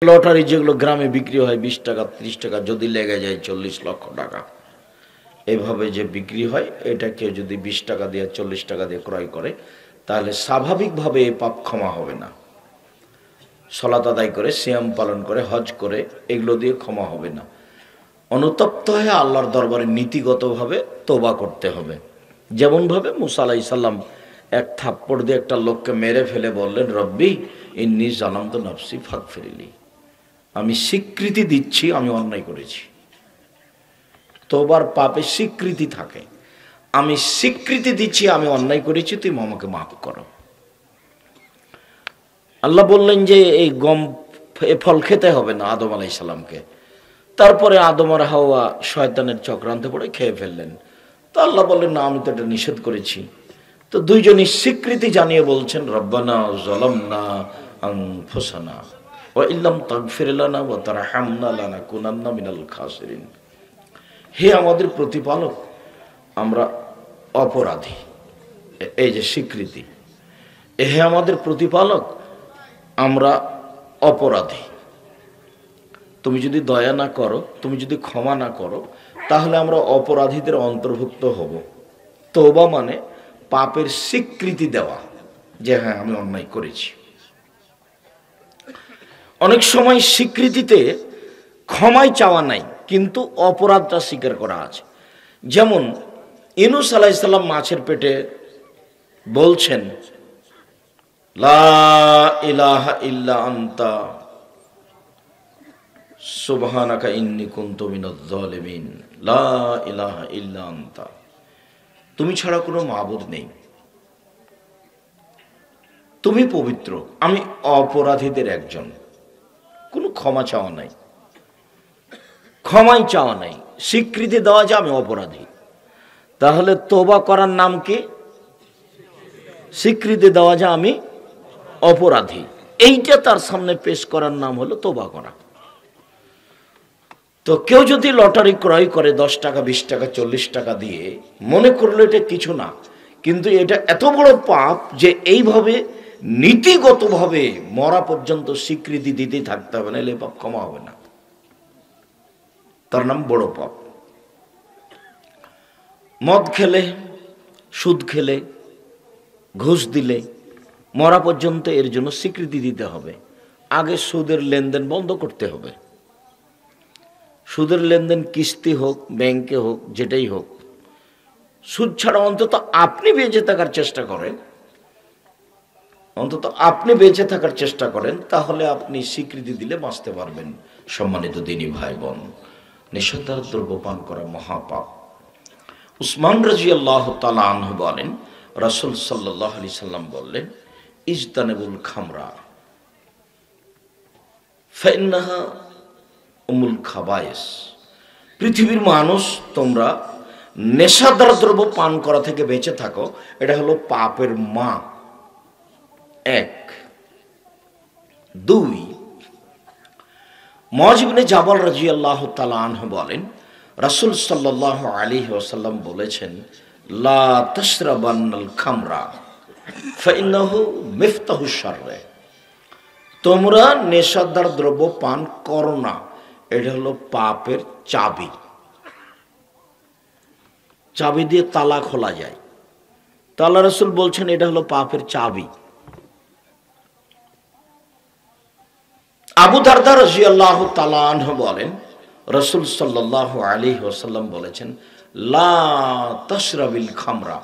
Lottery যেগুলো গ্রামে বিক্রি হয় 20 টাকা 30 টাকা, যদি লেগে যায় 40 লক্ষ টাকা, এইভাবে যে বিক্রি হয়, এটা কেউ যদি 20 টাকা দিয়ে 40 টাকা দিয়ে ক্রয় করে, তাহলে স্বাভাবিকভাবে এই পাপ ক্ষমা হবে না। সালাত আদায় করে, সিয়াম পালন করে, হজ করে, এগুলো দিয়ে ক্ষমা হবে না। অনুতপ্ত হয়ে আল্লাহর দরবারে নীতিগতভাবে তওবা করতে হবে। যেমনভাবে মুসা আলাইহিস সালাম এক থাপ্পড় দিয়ে একটা লোককে মেরে ফেলে বললেন, রব্বি ইন্নী যালামতু নাফসি ফাগফিরলি, আমি স্বীকৃতি দিচ্ছি আমি অন্যায় করেছি। তোবার পাপে স্বীকৃতি থাকে, আমি স্বীকৃতি দিচ্ছি আমি অন্যায় করেছি, তুমি আমাকে মাফ করো। আল্লাহ বললেন যে এই গম ফল খেতে হবে না আদম আলাইহিস সালামকে। তারপরে আদম আর হাওয়া শয়তানের চক্রান্তে পড়ে খেয়ে ফেললেন। তো আল্লাহ বললেন, না আমি তো এটা নিষেধ করেছি। তো দুইজনই স্বীকৃতি জানিয়ে বলছেন, রব্বানা যালামনা আনফুসানা ওয়া ইল্লাম তাগফির লানা ওয়া তারহামনা লানাকুনান্না মিনাল খাসিরিন। হে আমাদের প্রতিপালক, আমরা অপরাধী। এই যে স্বীকৃতি, হে আমাদের প্রতিপালক, আমরা অপরাধী। তুমি যদি দয়া না করো, তুমি যদি ক্ষমা না করো, তাহলে আমরা অপরাধীদের অন্তর্ভুক্ত হব। তওবা মানে পাপের স্বীকৃতি দেওয়া, যে হ্যাঁ আমি অন্যায় করেছি। অনেক সময় স্বীকৃতিতে ক্ষমাই চাওয়া নাই, কিন্তু অপরাধটা স্বীকার করা আছে। যেমন ইউনূস আলাইহিস সালাম মাছের পেটে বলছেন, লা ইলাহা ইল্লা আনতা সুবহানাকা ইন্নী কুনতু মিনাজ জালিমিন, লা ইলাহা ইল্লা আনতা, তুমি ছাড়া কোনো মাবুদ নেই, তুমি পবিত্র, আমি অপরাধীদের একজন। কোনো ক্ষমা চাওয়া নাই, ক্ষমাই চাওয়া নাই, স্বীকৃতি দেওয়া যে আমি অপরাধী। তাহলে তওবা করার নাম কি? স্বীকৃতি দেওয়া যে আমি অপরাধী। এইটা তার সামনে পেশ করার নাম হলো তওবা করা। তো কেউ যদি লটারি ক্রয় করে 10 টাকা 20 টাকা 40 টাকা দিয়ে, মনে করলো এটা কিছু না, কিন্তু এটা এত বড় পাপ যে এইভাবে নীতিগতভাবে মরা পর্যন্ত স্বীকৃতি দিতেই থাকতে হবে, না এলে পাপ ক্ষমা হবে না, তার নাম বড় পাপ। মদ খেলে, সুদ খেলে, ঘুষ দিলে মরা পর্যন্ত এর জন্য স্বীকৃতি দিতে হবে। আগে সুদের লেনদেন বন্ধ করতে হবে। সুদের লেনদেন কিস্তি হোক, ব্যাংকে হোক, যেটাই হোক, সুদ ছাড়া অন্তত আপনি বেঁচে থাকার চেষ্টা করেন, অন্তত আপনি বেঁচে থাকার চেষ্টা করেন, তাহলে আপনি স্বীকৃতি দিলে বাঁচতে পারবেন। সম্মানিত দিনী ভাই বোন, নেশাদার দ্রব্য পান করা মহাপাপ। উসমান রাদিয়াল্লাহু তাআলা আনহু বলেন, রাসূল সাল্লাল্লাহু আলাইহি সাল্লাম বললেন, ইজতানিবুল খামরা ফাইন্নাহা উমুল খাবায়েস। পৃথিবীর মানুষ, তোমরা নেশাদার দ্রব্য পান করা থেকে বেঁচে থাকো, এটা হলো পাপের মা। 1 2 মুআয ইবনে জাবাল রাদিয়াল্লাহু তাআলা আনহু বলেন, রাসূল সাল্লাল্লাহু আলাইহি ওয়াসাল্লাম বলেছেন, লা তাশরাবান্নাল খামরা ফাইন্নাহু মিফতাহুশ শারর। তোমরা নেশাদার দ্রব্য পান করো না, এটা হলো পাপের চাবি। চাবি দিয়ে তালা খোলা যায়। তো আল্লাহ রাসূল বলছেন এটা হলো পাপের চাবি। আবু দারদা রাদিয়াল্লাহু তাআলা আনহু বলেন, রাসূল সাল্লাল্লাহু আলাইহি ওয়াসাল্লাম বলেছেন, লা তাশরাবিল খামরা,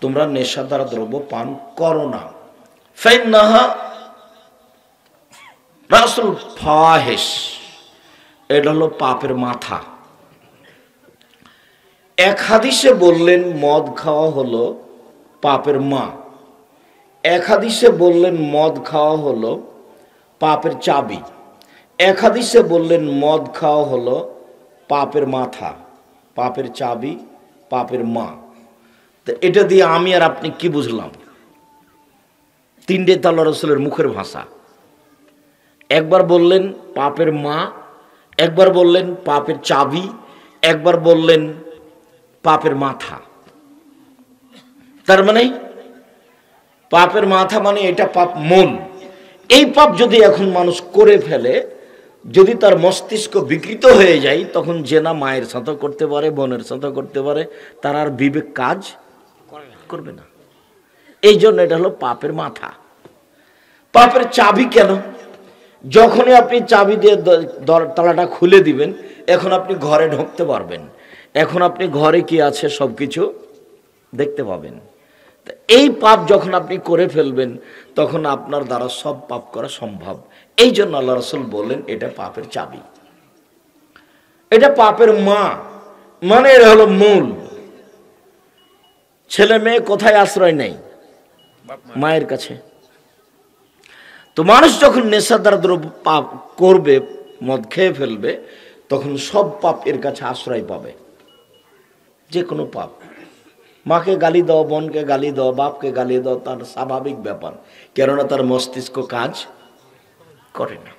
তোমরা নেশাদার দ্রব্য পান করো না, ফাইন্নাহা রাসুল ফাহিশ, এটা হলো পাপের মাথা। এক হাদিসে বললেন মদ খাওয়া হলো পাপের মা, এক হাদিসে বললেন মদ খাওয়া হলো পাপের চাবি, এক হাদিসে বললেন মদ খাওয়া হলো পাপের মাথা, পাপের চাবি, পাপের মা। তো এটা দিয়ে আমি আর আপনি কি বুঝলাম? তিনটে আল্লাহ রাসূলের মুখের ভাষা। একবার বললেন পাপের মা, একবার বললেন পাপের চাবি, একবার বললেন পাপের মাথা। তার মানে পাপের মাথা মানে এটা পাপ মূল। এই পাপ যদি এখন মানুষ করে ফেলে, যদি তার মস্তিষ্ক বিকৃত হয়ে যায় তখন জেনা মায়ের সাথে করতে পারে, বোনের সাথে করতে পারে, তার আর বিবেক কাজ করবে না। এই জন্য এটা হলো পাপের মাথা। পাপের চাবি কেন? যখনই আপনি চাবি দিয়ে তালাটা খুলে দিবেন, এখন আপনি ঘরে ঢুকতে পারবেন, এখন আপনি ঘরে কি আছে সবকিছু দেখতে পাবেন। এই পাপ যখন আপনি করে ফেলবেন তখন আপনার দ্বারা সব পাপ করা সম্ভব। এই জন্য আল্লাহ রাসূল বললেন এটা পাপের চাবি, এটা পাপের মা, মানে এটা হলো মূল। ছেলে মেয়ে কোথায় আশ্রয় নেই? মায়ের কাছে। তো মানুষ যখন নেশাদার দ্রব্য পাপ করবে, মদ খেয়ে ফেলবে, তখন সব পাপ এর কাছে আশ্রয় পাবে। যে কোনো পাপ, মাকে গালি দাও, বোনকে গালি দাও, বাপকে গালি দাও, তার স্বাভাবিক ব্যাপার, কেননা তার মস্তিষ্ক কাজ করে না।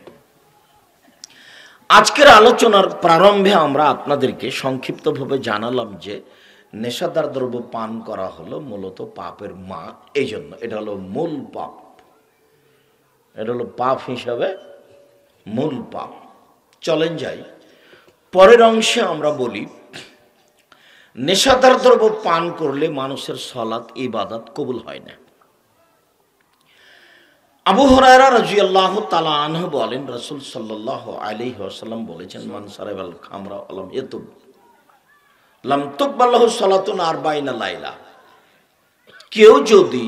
আজকের আলোচনার প্রারম্ভে আমরা আপনাদেরকে সংক্ষিপ্তভাবে জানালাম যে নেশাদার দ্রব্য পান করা হলো মূলত পাপের মা। এই জন্য এটা হলো মূল পাপ, এটা হলো পাপ হিসাবে মূল পাপ। চলেন যাই পরের অংশে। আমরা বলি নেশাদার দ্রব্য পান করলে মানুষের সালাত ইবাদত কবুল হয় না। আবু হুরায়রা রাদিয়াল্লাহু তাআলা আনহু বলেন, রাসূল সাল্লাল্লাহু আলাইহি ওয়াসাল্লাম বলেছেন, মান সারাবাল খামরা আলাম ইয়াতুব লাম তুকবাল লাহু সালাতুন 40 লাইলা। কেউ যদি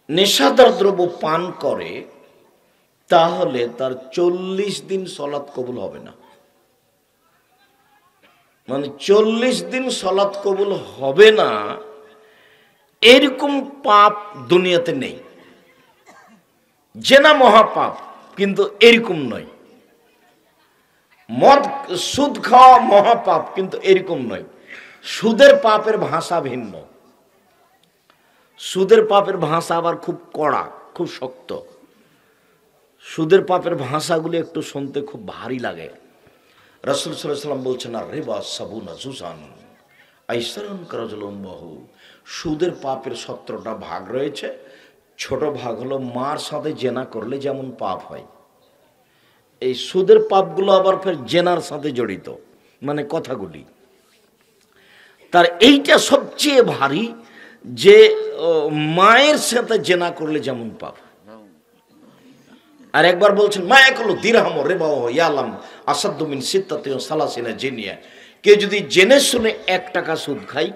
নেশাদার দ্রব্য পান করে তাহলে তার 40 দিন সালাত কবুল হবে না। মানে 40 দিন সালাত কবুল হবে না, এরকম পাপ দুনিয়াতে নেই। জেনা মহাপাপ, কিন্তু এরকম নয়। মদ সুদ খাওয়া মহাপাপ, কিন্তু এরকম নয়। সুদের পাপের ভাষা ভিন্ন। সুদের পাপের ভাষা আবার খুব কড়া, খুব শক্ত। সুদের পাপের ভাষাগুলি একটু শুনতে খুব ভারী লাগে। রাসূল সাল্লাল্লাহু আলাইহি ওয়াসাল্লাম বলছেন, আর রিবা সাবুনা জুজান আইসারুন কারাজুলুম বাহু। সুদের পাপের 17টা ভাগ রয়েছে। ছোট ভাগ হলো মার সাথে জেনা করলে যেমন পাপ হয়, এই সুদের পাপগুলো আবার ফের জেনার সাথে জড়িত, মানে কথাগুলি। তার এইটা সবচেয়ে ভারী, যে মায়ের সাথে জেনা করলে যেমন পাপ। আর একবার বলছেন, মায়াকুল দিরহাম রিবাহ ইয়ালাম আসাদ্দু মিন সিত্তাতি ওয়া সালাসিনা জিনিয়া। কেউ যদি জেনে শুনে 1 টাকা সুদ খায়,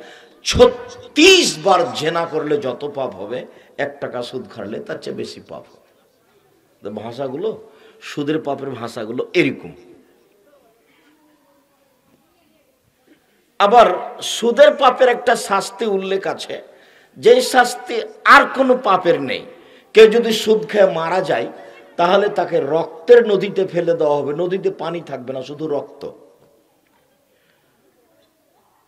36 বার জেনা করলে যত পাপ হবে, 1 টাকা সুদ খাইলে তার চেয়ে বেশি পাপ হবে। ভাষাগুলো, সুদের পাপের ভাষাগুলো এরকম। আবার সুদের পাপের একটা শাস্তি উল্লেখ আছে, যে শাস্তি আর কোনো পাপের নেই। কেউ যদি সুদ খেয়ে মারা যায় তাহলে তাকে রক্তের নদীতে ফেলে দেওয়া হবে। নদীতে পানি থাকবে না, শুধু রক্ত।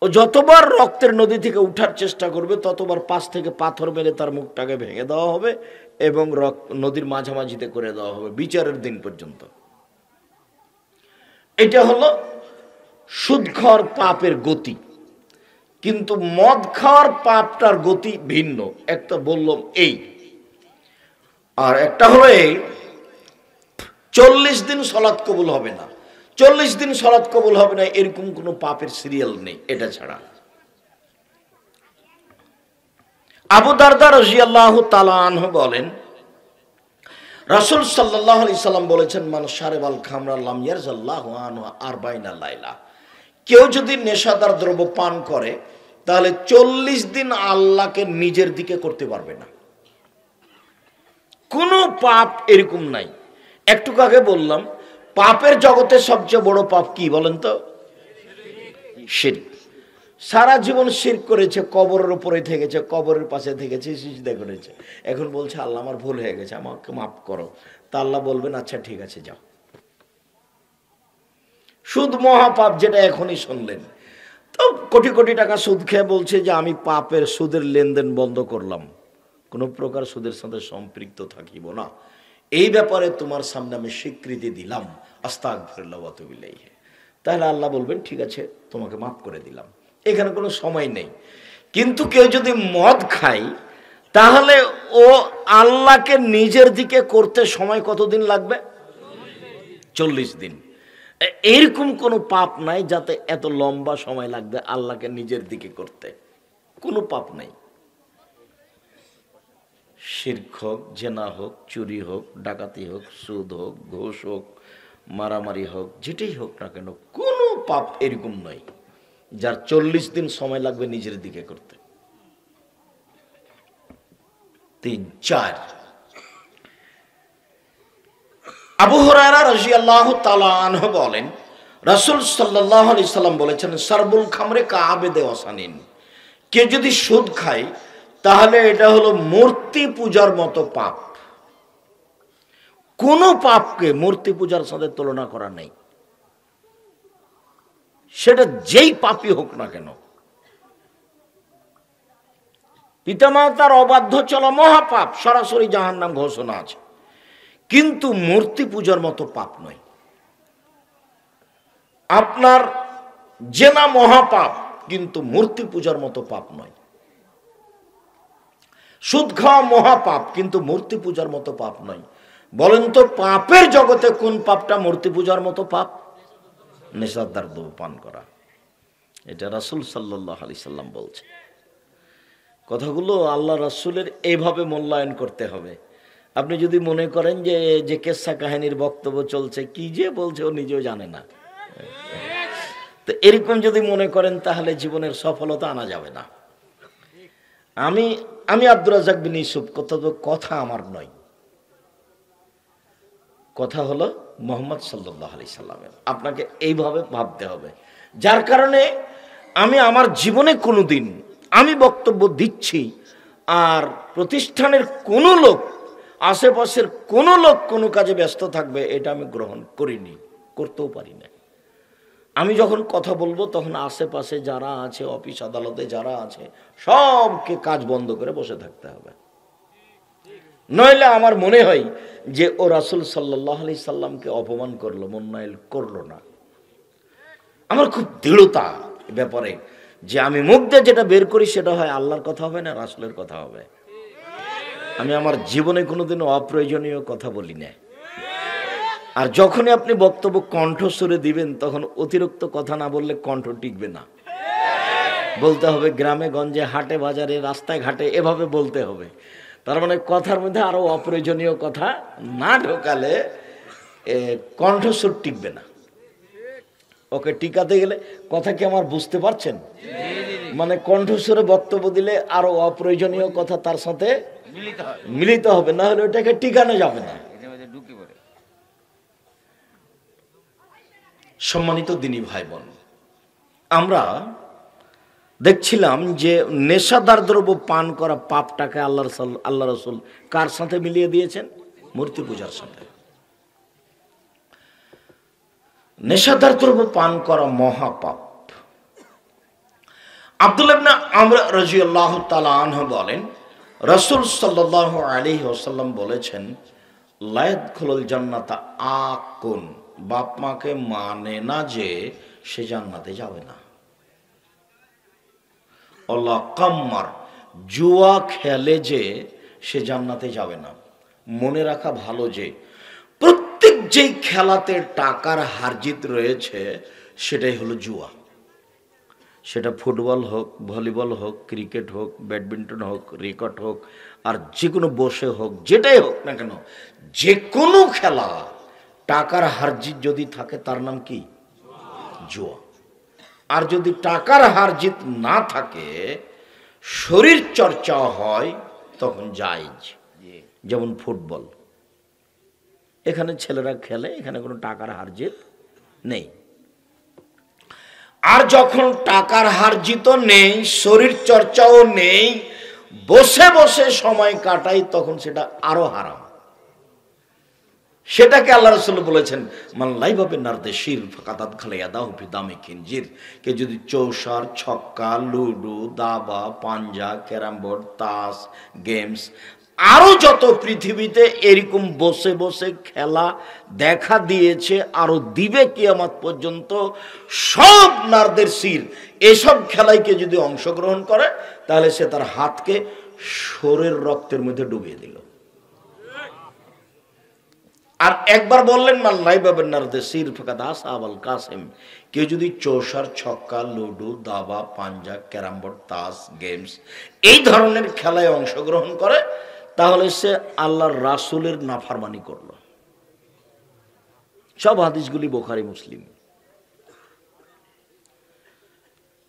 ও যতবার রক্তের নদী থেকে উঠার চেষ্টা করবে ততবার পাশ থেকে পাথর মেরে তার মুখটাকে ভেঙে দেওয়া হবে এবং নদীর মাঝামাঝিতে করে দেওয়া হবে বিচারের দিন পর্যন্ত। এটা হলো সুদ খাওয়ার পাপের গতি। কিন্তু মদ খাওয়ার পাপটার গতি ভিন্ন। একটা বললাম এই, আর একটা হলো এই, 40 দিন সালাত কবুল হবে না। 40 দিন সালাত কবুল হবে না, এরকম কোনো পাপের সিরিয়াল নেই এটা ছাড়া। আবু দারদা রাদিয়াল্লাহু তাআলা আনহু বলেন, রাসূল সাল্লাল্লাহু আলাইহি সাল্লাম বলেছেন, মান শারিবাল খামরা লাম ইয়ারজাল্লাহু আনহু 40 লাইলা। কেউ যদি নেশাদার দ্রব্য পান করে তাহলে 40 দিন আল্লাহকে নিজের দিকে করতে পারবে না। কোনো পাপ এরকম নাই। একটু আগে বললাম, পাপের জগতে সবচেয়ে বড় পাপ কি বলেন তো? শিরক। সারা জীবন শিরক করেছে, কবরের উপরে থেকেছে, কবরের পাশে থেকেছে, সিজদা করেছে। এখন বলছে, আল্লাহ আমার ভুল হয়ে গেছে, আমাকে মাফ করো। তা আল্লাহ বলবেন, আচ্ছা ঠিক আছে যাও। সুদ মহাপাপ, যেটা এখনই শুনলেন। তো কোটি কোটি টাকা সুদ খেয়ে বলছে যে আমি পাপের সুদের লেনদেন বন্ধ করলাম, কোনো প্রকার সুদের সাথে সম্পৃক্ত থাকিব না। এই ব্যাপারে তোমার সামনে আমি স্বীকৃতি দিলাম, আস্তাগফিরুল্লাহ ওয়া আতুবু ইলাইহি। তাহলে আল্লাহ বলবেন, ঠিক আছে তোমাকে মাফ করে দিলাম। এখানে কোনো সময় নেই। কিন্তু কেউ যদি মদ খায় তাহলে ও আল্লাহকে নিজের দিকে করতে সময় কতদিন লাগবে? 40 দিন। এরকম কোনো পাপ নাই যাতে এত লম্বা সময় লাগবে আল্লাহকে নিজের দিকে করতে, কোনো পাপ নাই। শিরক হোক, জেনা হোক, চুরি হোক, ডাকাতি হোক, সুদ হোক, ঘুষ হোক, মারামারি হোক, যেটাই হোক না কেন, কোনো পাপ এরকম নয় যার 40 দিন সময় লাগবে নিজের দিকে করতে। 3, 4 আবু হুরায়রা রাদিয়াল্লাহু তাআলা আনহু বলেন, রাসূল সাল্লাল্লাহু আলাইহি সাল্লাম বলেছেন, সারবুল খামরে কাআবেদে ওয়াসানিন, কে যদি সুদ খায় তাহলে এটা হলো মূর্তি পূজার মতো পাপ। কোন পাপকে মূর্তি পূজার সাথে তুলনা করা নেই, সেটা যেই পাপই হোক না কেন। পিতামাতার অবাধ্য চলা মহাপাপ, সরাসরি জাহান্নাম ঘোষণা আছে, কিন্তু মূর্তি পূজার মতো পাপ নয়। আপনার জেনা মহাপাপ, কিন্তু মূর্তি পূজার মতো পাপ নয়। সুদ খাওয়া মহাপাপ, কিন্তু মূর্তি পূজার মতো পাপ নয়। বলেন তো পাপের জগতে কোন পাপটা মূর্তি পূজার মতো পাপ? নেশাদার দ্রব্য পান করা। এটা রাসূল সাল্লাল্লাহু আলাইহি সাল্লাম বলছে। কথাগুলো আল্লাহ রাসূলের এইভাবে মূল্যায়ন করতে হবে। আপনি যদি মনে করেন যে যে কেসা কাহিনীর বক্তব্য চলছে, কি যে বলছে ও নিজেও জানে না, তো এরকম যদি মনে করেন তাহলে জীবনের সফলতা আনা যাবে না। আমি আব্দুর রাজ্জাক বিন ইউসুফ, কথা আমার নয়, কথা হলো মুহাম্মদ সাল্লাল্লাহু আলাইহি সাল্লামের। আপনাকে এইভাবে ভাবতে হবে, যার কারণে আমি আমার জীবনে কোনোদিন আমি বক্তব্য দিচ্ছি আর প্রতিষ্ঠানের কোনো লোক, আশেপাশের কোনো লোক কোনো কাজে ব্যস্ত থাকবে, এটা আমি গ্রহণ করিনি, করতেও পারি না। আমি যখন কথা বলবো তখন আশেপাশে যারা আছে, অফিস আদালতে যারা আছে, সবকে কাজ বন্ধ করে বসে থাকতে হবে। নইলে আমার মনে হয় যে ও রাসূল সাল্লাল্লাহু আলাইহি সাল্লামকে অপমান করলো, মূল্যায়ন করলো না। আমার খুব দৃঢ়তা ব্যাপারে যে আমি মুখ দিয়ে যেটা বের করি সেটা হয় আল্লাহর কথা হবে না, রাসূলের কথা হবে। আমি আমার জীবনে কোনোদিনও অপ্রয়োজনীয় কথা বলি না। আর যখনই আপনি বক্তব্য কণ্ঠস্বরে দিবেন তখন অতিরিক্ত কথা না বললে কণ্ঠ টিকবে না। বলতে হবে গ্রামে গঞ্জে, হাটে বাজারে, রাস্তায় ঘাটে, এভাবে বলতে হবে। তার মানে কথার মধ্যে আরো অপ্রয়োজনীয় কথা না ঢোকালে কণ্ঠস্বর টিকবে না। ওকে টিকাতে গেলে, কথা কি আমার বুঝতে পারছেন? মানে কণ্ঠস্বরে বক্তব্য দিলে আরো অপ্রয়োজনীয় কথা তার সাথে মিলিত হবে, না হলে ওটাকে টিকানো যাবে না। সম্মানিত দিনী ভাই বোন, আমরা দেখছিলাম যে নেশাদার দ্রব্য পান করা পাপটাকে আল্লাহ রাসূল কার সাথে মিলিয়ে দিয়েছেন? মূর্তি পূজার সাথে। নেশাদার দ্রব্য পান করা মহাপাপ। আব্দুল্লাহ ইবনে আমর রাদিয়াল্লাহু তাআলা আনহু বলেন, রাসূল সাল্লাল্লাহু আলাইহি ওয়াসাল্লাম বলেছেন, লা ইয়াদখুলুল জান্নাতা আকুন, বাপ মাকে মানে না যে সে জান্নাতে যাবে না। আল্লাহ কাম্মার, জুয়া খেলে যে সে জান্নাতে যাবে না। মনে রাখা ভালো যে প্রত্যেক যেই খেলাতে টাকার হারজিত রয়েছে সেটাই হলো জুয়া। সেটা ফুটবল হোক, ভলিবল হোক, ক্রিকেট হোক, ব্যাডমিন্টন হোক, রেকর্ড হোক, আর যে কোনো বসে হোক, যেটাই হোক না কেন, যে কোনো খেলা টাকার হারজিত যদি থাকে তার নাম কি? জুয়া। আর যদি টাকার হারজিত না থাকে, শরীর চর্চা হয়, তখন জায়েজ। যেমন ফুটবল, এখানে ছেলেরা খেলে, এখানে কোনো টাকার হারজিত নেই। আর যখন টাকার হারজিত নেই, শরীর চর্চাও নেই, বসে বসে সময় কাটাই, তখন সেটা আরো হারাম। সেটাকে আল্লাহ রাসূল বলেছেন, মান লাইবা বিনারদে শির ফাকাদাত খালিয়াদাহু ফি দামি খিনজির, কে যদি চৌসার, ছক্কা, লুডো, দাবা, পাঞ্জা, ক্যারাম বোর্ড, তাস, গেমস, আরো যত পৃথিবীতে এরকম বসে বসে খেলা দেখা দিয়েছে, আরো দিবে কিয়ামত পর্যন্ত, সব নারদের শির, এসব খেলাইকে যদি অংশগ্রহণ করে তাহলে সে তার হাতকে শরীর রক্তের মধ্যে ডুবিয়ে দিল। আর একবার বললেন মাল্লাই বাবের নারদে সির ফাঁকা সাবাল কাসেম, কেউ যদি চৌসার, ছক্কা, লুডু, দাবা, পাঞ্জা, ক্যারামবোর্ড, তাস, গেমস এই ধরনের খেলায় অংশগ্রহণ করে তাহলে সে আল্লাহর রাসূলের নাফরমানি করলো। সব হাদিসগুলি বুখারী মুসলিম।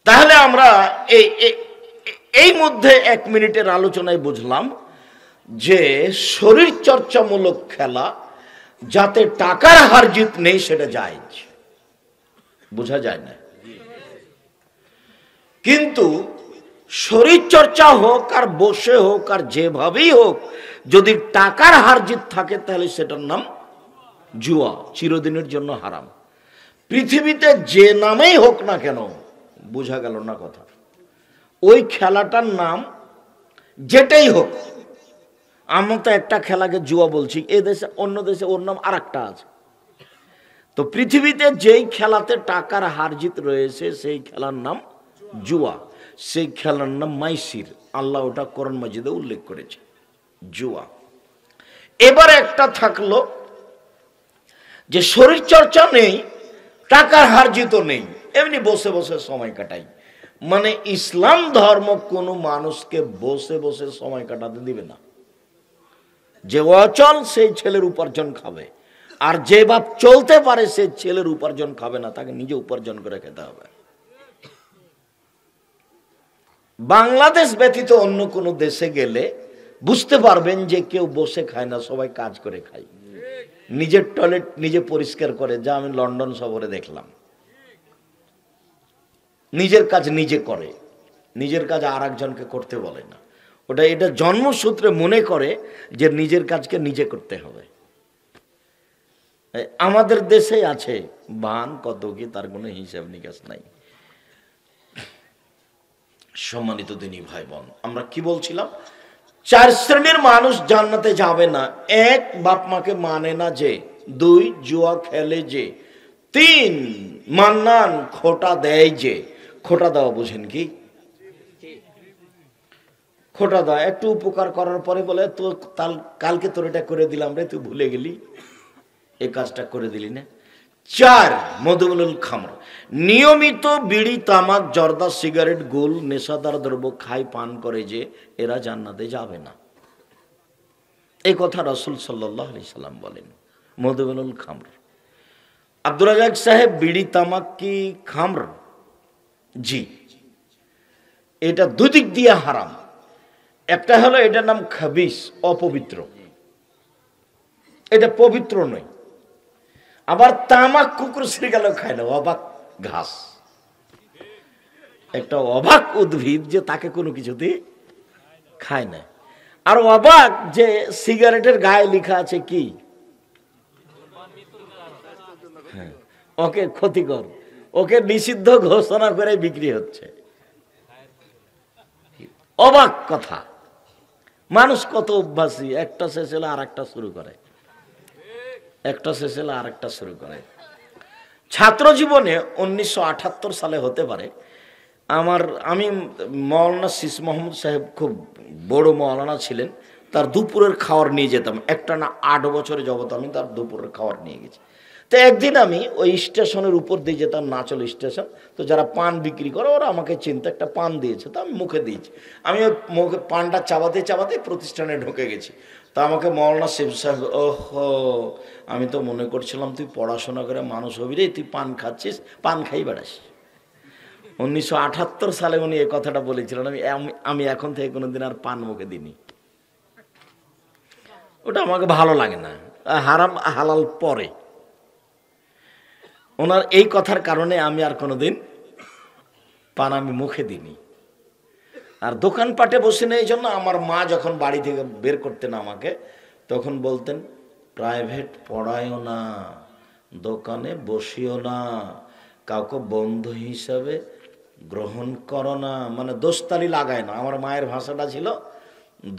তাহলে আমরা এই মধ্যে 1 মিনিটের আলোচনায় বুঝলাম যে শরীর চর্চামূলক খেলা যাতে টাকার হার জিত নেই সেটা জায়েজ, বোঝা যায় না। কিন্তু শরীর চর্চা হোক আর বসে হোক আর যেভাবেই হোক, যদি টাকার হার জিত থাকে তাহলে সেটার নাম জুয়া, চিরদিনের জন্য হারাম। পৃথিবীতে যে নামেই হোক না কেন, বোঝা গেল না কথা, ওই খেলাটার নাম যেটাই হোক, আমরা তো একটা খেলাকে জুয়া বলছি, এ দেশে অন্য দেশে ওর নাম আর একটা আছে। তো পৃথিবীতে যেই খেলাতে টাকার হার জিত রয়েছে সেই খেলার নাম জুয়া, সেই খেলার নাম মাইসির। আল্লাহ ওটা কোরআন মাজিদে উল্লেখ করেছে, জুয়া। এবার একটা থাকলো যে শরীর চর্চা নেই, টাকার হার জিতও নেই, এমনি বসে বসে সময় কাটাই। মানে ইসলাম ধর্ম কোনো মানুষকে বসে বসে সময় কাটাতে দিবে না। যে অচল সেই ছেলের উপার্জন খাবে, আর যে বাপ চলতে পারে সে ছেলের উপার্জন খাবে না, তাকে নিজে উপার্জন করে খেতে হবে। বাংলাদেশ ব্যতীত অন্য কোনো দেশে গেলে বুঝতে পারবেন যে কেউ বসে খায় না, সবাই কাজ করে খায়। নিজের টয়লেট নিজে পরিষ্কার করে, যা আমি লন্ডন শহরে দেখলাম। নিজের কাজ নিজে করে, নিজের কাজ আর একজনকে করতে বলে না। এটা জন্মসূত্রে মনে করে যে নিজের কাজকে নিজে করতে হবে। আমাদের দেশে আছে বান কত কি, তার কোনো হিসাব নিকাশ নাই। সম্মানিত দিনী ভাই বোন, আমরা কি বলছিলাম? 4 শ্রেণীর মানুষ জান্নাতে যাবে না। 1, বাপ মাকে মানে না যে। 2, জুয়া খেলে যে। 3, মান্নান খোটা দেয় যে। খোটা দেওয়া বুঝেন কি? খোটা দেওয়া, একটু উপকার করার পরে বলে তো কালকে তোর এটা করে দিলাম রে, তুই ভুলে গেলি, এই কাজটা করে দিলি না। 4, মধুবনুল খামর, নিয়মিত বিড়ি, তামাক, জর্দা, সিগারেট, গোল, নেশাদার দ্রব্য খায়, পান করে যে, এরা জান্নাতে যাবে না। এই কথা রাসূল সাল্লাল্লাহু আলাইহি সাল্লাম বলেন। মধুবনুল খামর। আব্দুর রাজ্জাক সাহেব, বিড়ি তামাক কি খামর? জি, এটা দুদিক দিয়ে হারাম। একটা হলো এটার নাম খাবিস, অপবিত্র, এটা পবিত্র নয়। আবার তামাক কুকুর শ্রীগাল খায় না, অবাক ঘাস, একটা অবাক উদ্ভিদ যে তাকে কোনো কিছুতে খায় না। আর অবাক যে সিগারেটের গায়ে লেখা আছে কি, ওকে ক্ষতিকর, ওকে নিষিদ্ধ ঘোষণা করে বিক্রি হচ্ছে। অবাক কথা। মানুষ কত অভ্যাসী, একটা শেষ হলে আর একটা শুরু করে, একটা শেষ হলে আর একটা শুরু করে। ছাত্র জীবনে 1978 সালে হতে পারে, আমি মৌলানা শীষ মোহাম্মদ সাহেব খুব বড় মৌলানা ছিলেন, তার দুপুরের খাবার নিয়ে যেতাম। একটা না 8 বছরে যাবত আমি তার দুপুরের খাবার নিয়ে গেছি। তো একদিন আমি ওই স্টেশনের উপর দিয়ে যেতাম, নাচল স্টেশন, তো যারা পান বিক্রি করে ওরা আমাকে চিনতে, একটা পান দিয়েছে, তো আমি মুখে দিয়েছি। আমি ওই মুখে পানটা চাবাতে চাবাতে প্রতিষ্ঠানে ঢুকে গেছি। তা আমাকে মৌলানা শিব সাহেব, ওহো, আমি তো মনে করছিলাম তুই পড়াশোনা করে মানুষ হবি রে, তুই পান খাচ্ছিস, পান খাই বেড়াস। 1978 সালে উনি এই কথাটা বলেছিলেন। আমি এখন থেকে কোনোদিন আর পান মুখে দিইনি, ওটা আমাকে ভালো লাগে না। হারাম হালাল পরে। ওনার এই কথার কারণে আমি আর কোনোদিন পান আমি মুখে দিইনি। আর দোকানপাটে বসে নেই, এই জন্য আমার মা যখন বাড়ি থেকে বের করতেন আমাকে, তখন বলতেন প্রাইভেট পড়ায়ও না, দোকানে বসিও না, কাউকে বন্ধু হিসাবে গ্রহণ করো না, মানে দোস্তালি লাগায় না। আমার মায়ের ভাষাটা ছিল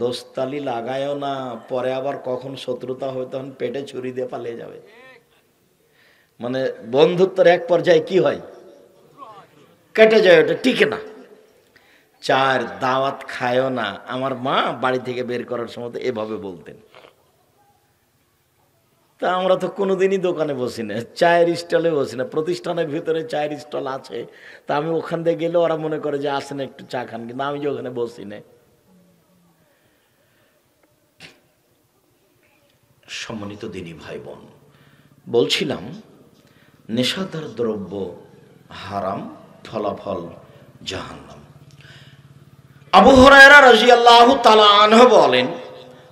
দোস্তালি লাগায়ও না, পরে আবার কখন শত্রুতা হবে তখন পেটে ছুরি দিয়ে পালিয়ে যাবে। মানে বন্ধুত্বের এক পর্যায়ে কি হয়, কেটে যায়, ওটা টিকে না। 4, দাওয়াত খায়ও না। আমার মা বাড়ি থেকে বের করার সময় এভাবে বলতেন। তা আমরা তো কোনোদিনই দোকানে বসি না, চায়ের স্টলে বসি না। প্রতিষ্ঠানের ভিতরে চায়ের স্টল আছে, তা আমি ওখান থেকে গেলে ওরা মনে করে যে আসেন একটু চা খান, কিন্তু আমি যে ওখানে বসি না। সম্মানিত দিনী ভাই বোন, বলছিলাম নেশাদার দ্রব্য হারাম, ফলাফল জাহান্নাম। আবু হুরায়রা রাদিয়াল্লাহু তাআলা আনহু বলেন,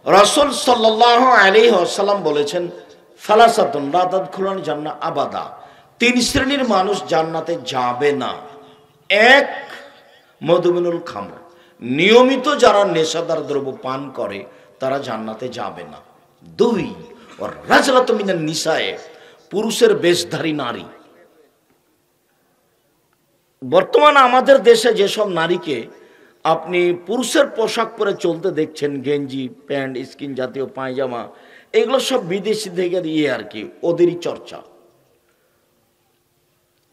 রাসূল সাল্লাল্লাহু আলাইহি ওয়াসাল্লাম বলেছেন, সালাসাতুন লা তাদখুলুল জান্নাহ আবাদা, তিন শ্রেণীর মানুষ জান্নাতে যাবে না। এক, মদমিনুল খামর, নিয়মিত যারা নেশাদার দ্রব্য পান করে তারা জান্নাতে যাবে না। দুই, ওর রাজলাতু মিনান নিসায়ে, পুরুষের বেশধারী নারী। বর্তমানে আমাদের দেশে যেসব নারীকে আপনি পুরুষের পোশাক পরে চলতে দেখছেন, গেঞ্জি, প্যান্ট, স্কিন জাতীয় পায়জামা, এগুলো সব বিদেশি থেকে আর কি, ওদেরই চর্চা।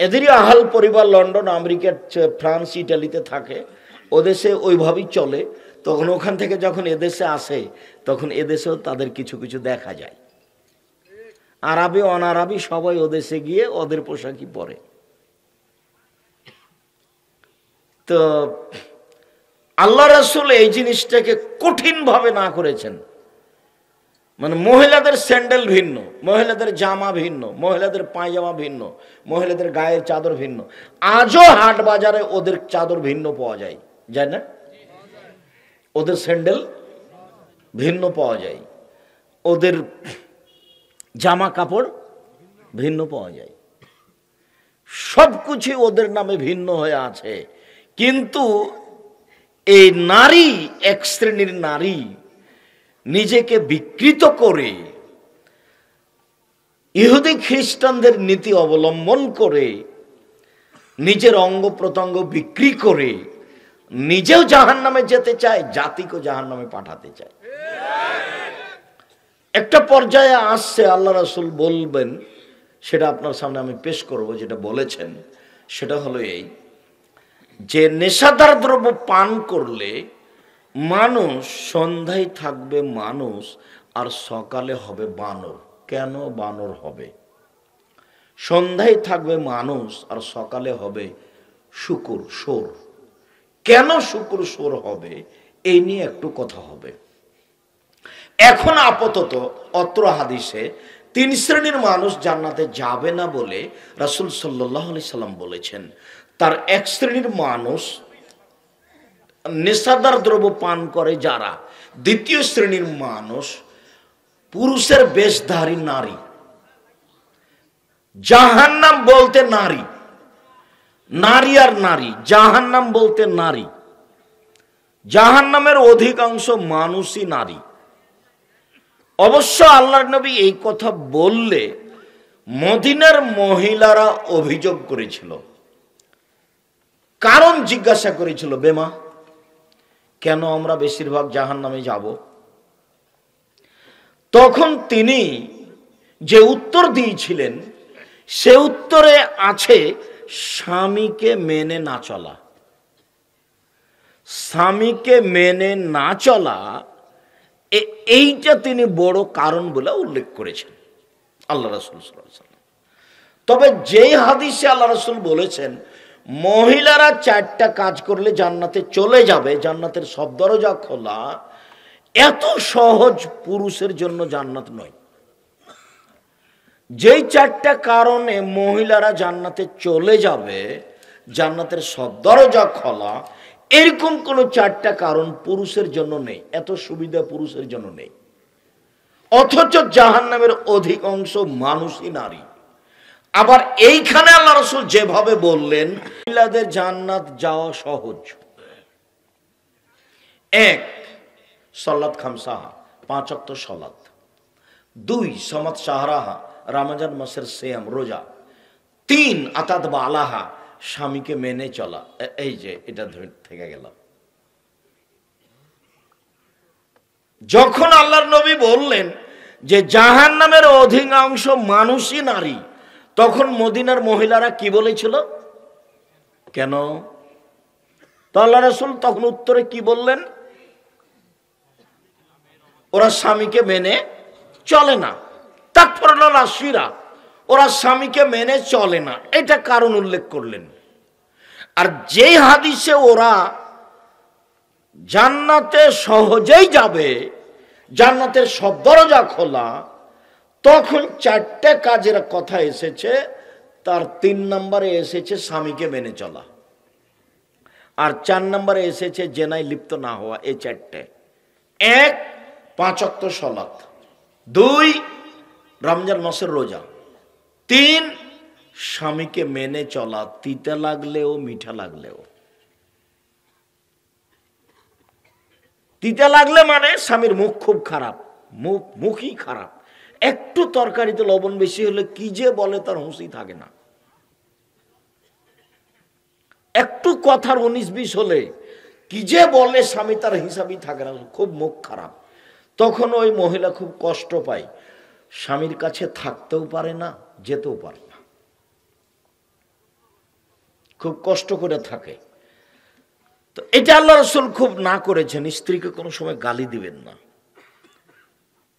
এদেরই আহাল পরিবার লন্ডন, আমেরিকা, ফ্রান্স, ইটালিতে থাকে, ওদেশে ওইভাবেই চলে। তখন ওখান থেকে যখন এদেশে আসে তখন এদেশেও তাদের কিছু কিছু দেখা যায়। আরবি অনারবি সবাই ওদেশে গিয়ে ওদের পোশাকই পরে। তো আল্লাহ রাসূল এই জিনিসটাকে কঠিনভাবে না করেছেন। মানে মহিলাদের স্যান্ডেল ভিন্ন, মহিলাদের জামা ভিন্ন, মহিলাদের পায়জামা ভিন্ন, মহিলাদের গায়ের চাদর ভিন্ন। আজও হাট বাজারে ওদের চাদর ভিন্ন পাওয়া যায়, যায় না? ওদের স্যান্ডেল ভিন্ন পাওয়া যায়, ওদের জামা কাপড় ভিন্ন পাওয়া যায়, সব কিছু ওদের নামে ভিন্ন হয়ে আছে। কিন্তু এই নারী, এক শ্রেণীর নারী নিজেকে বিকৃত করে ইহুদি খ্রিস্টানদের নীতি অবলম্বন করে নিজের অঙ্গ প্রত্যঙ্গ বিক্রি করে নিজেও জাহান্নামে যেতে চায়, জাতিকেও জাহান্নামে পাঠাতে চায়। একটা পর্যায়ে আসছে, আল্লাহ রাসূল বলবেন, সেটা আপনার সামনে আমি পেশ করব। যেটা বলেছেন সেটা হলো এই যে নেশাদার দ্রব্য পান করলে মানুষ সন্ধ্যায় থাকবে মানুষ, আর সকালে হবে বানর। কেন বানর হবে? সন্ধ্যায় থাকবে মানুষ আর সকালে হবে শুকুর, সোর। কেন শুকুর সোর হবে এই নিয়ে একটু কথা হবে। এখন আপাতত অত্র হাদিসে তিন শ্রেণীর মানুষ জান্নাতে যাবে না বলে রাসূল সাল্লাল্লাহু আলাইহি সাল্লাম বলেছেন। তার এক শ্রেণীর মানুষ নেশাদার দ্রব্য পান করে যারা, দ্বিতীয় শ্রেণীর মানুষ পুরুষের বেশধারী নারী। জাহান্নাম বলতে নারী, নারী আর নারী, জাহান্নাম বলতে নারী। জাহান্নামের অধিকাংশ মানুষই নারী। অবশ্য আল্লাহর নবী এই কথা বললে মদিনার মহিলারা অভিযোগ করেছিল, কারণ জিজ্ঞাসা করেছিল, বেমা কেন আমরা বেশিরভাগ জাহান্নামে যাব? তখন তিনি যে উত্তর দিয়েছিলেন সে উত্তরে আছে স্বামীকে মেনে না চলা। স্বামীকে মেনে না চলা, এইটা তিনি বড় কারণ বলে উল্লেখ করেছেন আল্লাহ রাসূল সাল্লাল্লাহু আলাইহি ওয়াসাল্লাম। তবে যেই হাদিসে আল্লাহ রাসূল বলেছেন মহিলারা 4টা কাজ করলে জান্নাতে চলে যাবে, জান্নাতের সব দরজা খোলা, এত সহজ পুরুষের জন্য জান্নাত নয়। যেই 4টা কারণে মহিলারা জান্নাতে চলে যাবে, জান্নাতের সব দরজা খোলা, এরকম কোন 4টা কারণ পুরুষের জন্য নেই। এত সুবিধা পুরুষের জন্য নেই। অথচ জাহান্নামের অধিকাংশ মানুষই নারী। আবার এইখানে আল্লাহ রাসূল যেভাবে বললেন মহিলাদের জান্নাত যাওয়া সহজ। 1, সালাত খামসাহা, 5 ওয়াক্ত সালাত। 2, সামাত শাহরাহা, রমজান মাসের সিয়াম, রোজা। 3, আতাত বালাহা, স্বামীকে মেনে চলা। এই যে এটা থেকে গেল। যখন আল্লাহর নবী বললেন যে জাহান্নামের অধিকাংশ মানুষই নারী, তখন মদিনার মহিলারা কি বলেছিল? কেন? তো আল্লাহ রাসূল তখন উত্তরে কি বললেন? ওরা স্বামীকে মেনে চলে না। ইস্তাগফিরুল্লাহ আশিরা, ওরা স্বামীকে মেনে চলে না, এটা কারণ উল্লেখ করলেন। আর যেই হাদিসে ওরা জান্নাতে সহজেই যাবে, জান্নাতের সব দরজা খোলা, তখন 4টে কাজের কথা এসেছে, তার 3 নম্বরে এসেছে স্বামীকে মেনে চলা, আর 4 নম্বরে এসেছে জেনায় লিপ্ত না হওয়া। এই 4টে: 1 5 ওয়াক্ত সালাত, 2 রমজান মাসের রোজা, 3 স্বামীকে মেনে চলা, তিতা লাগলেও মিঠা লাগলেও। তিতা লাগলে মানে স্বামীর মুখ খুব খারাপ, মুখই খারাপ, একটু তরকারিতে লবণ বেশি হলে কি যে বলে তার হুঁশই থাকে না, একটু কথার 19-20 হলে কি যে বলে স্বামী তার হিসাবই থাকে না, খুব মুখ খারাপ। তখন ওই মহিলা খুব কষ্ট পায়, স্বামীর কাছে থাকতেও পারে না, যেতেও পারে না, খুব কষ্ট করে থাকে। তো এটা আল্লাহ রাসূল খুব না করেছেন, স্ত্রীকে কোনো সময় গালি দিবেন না।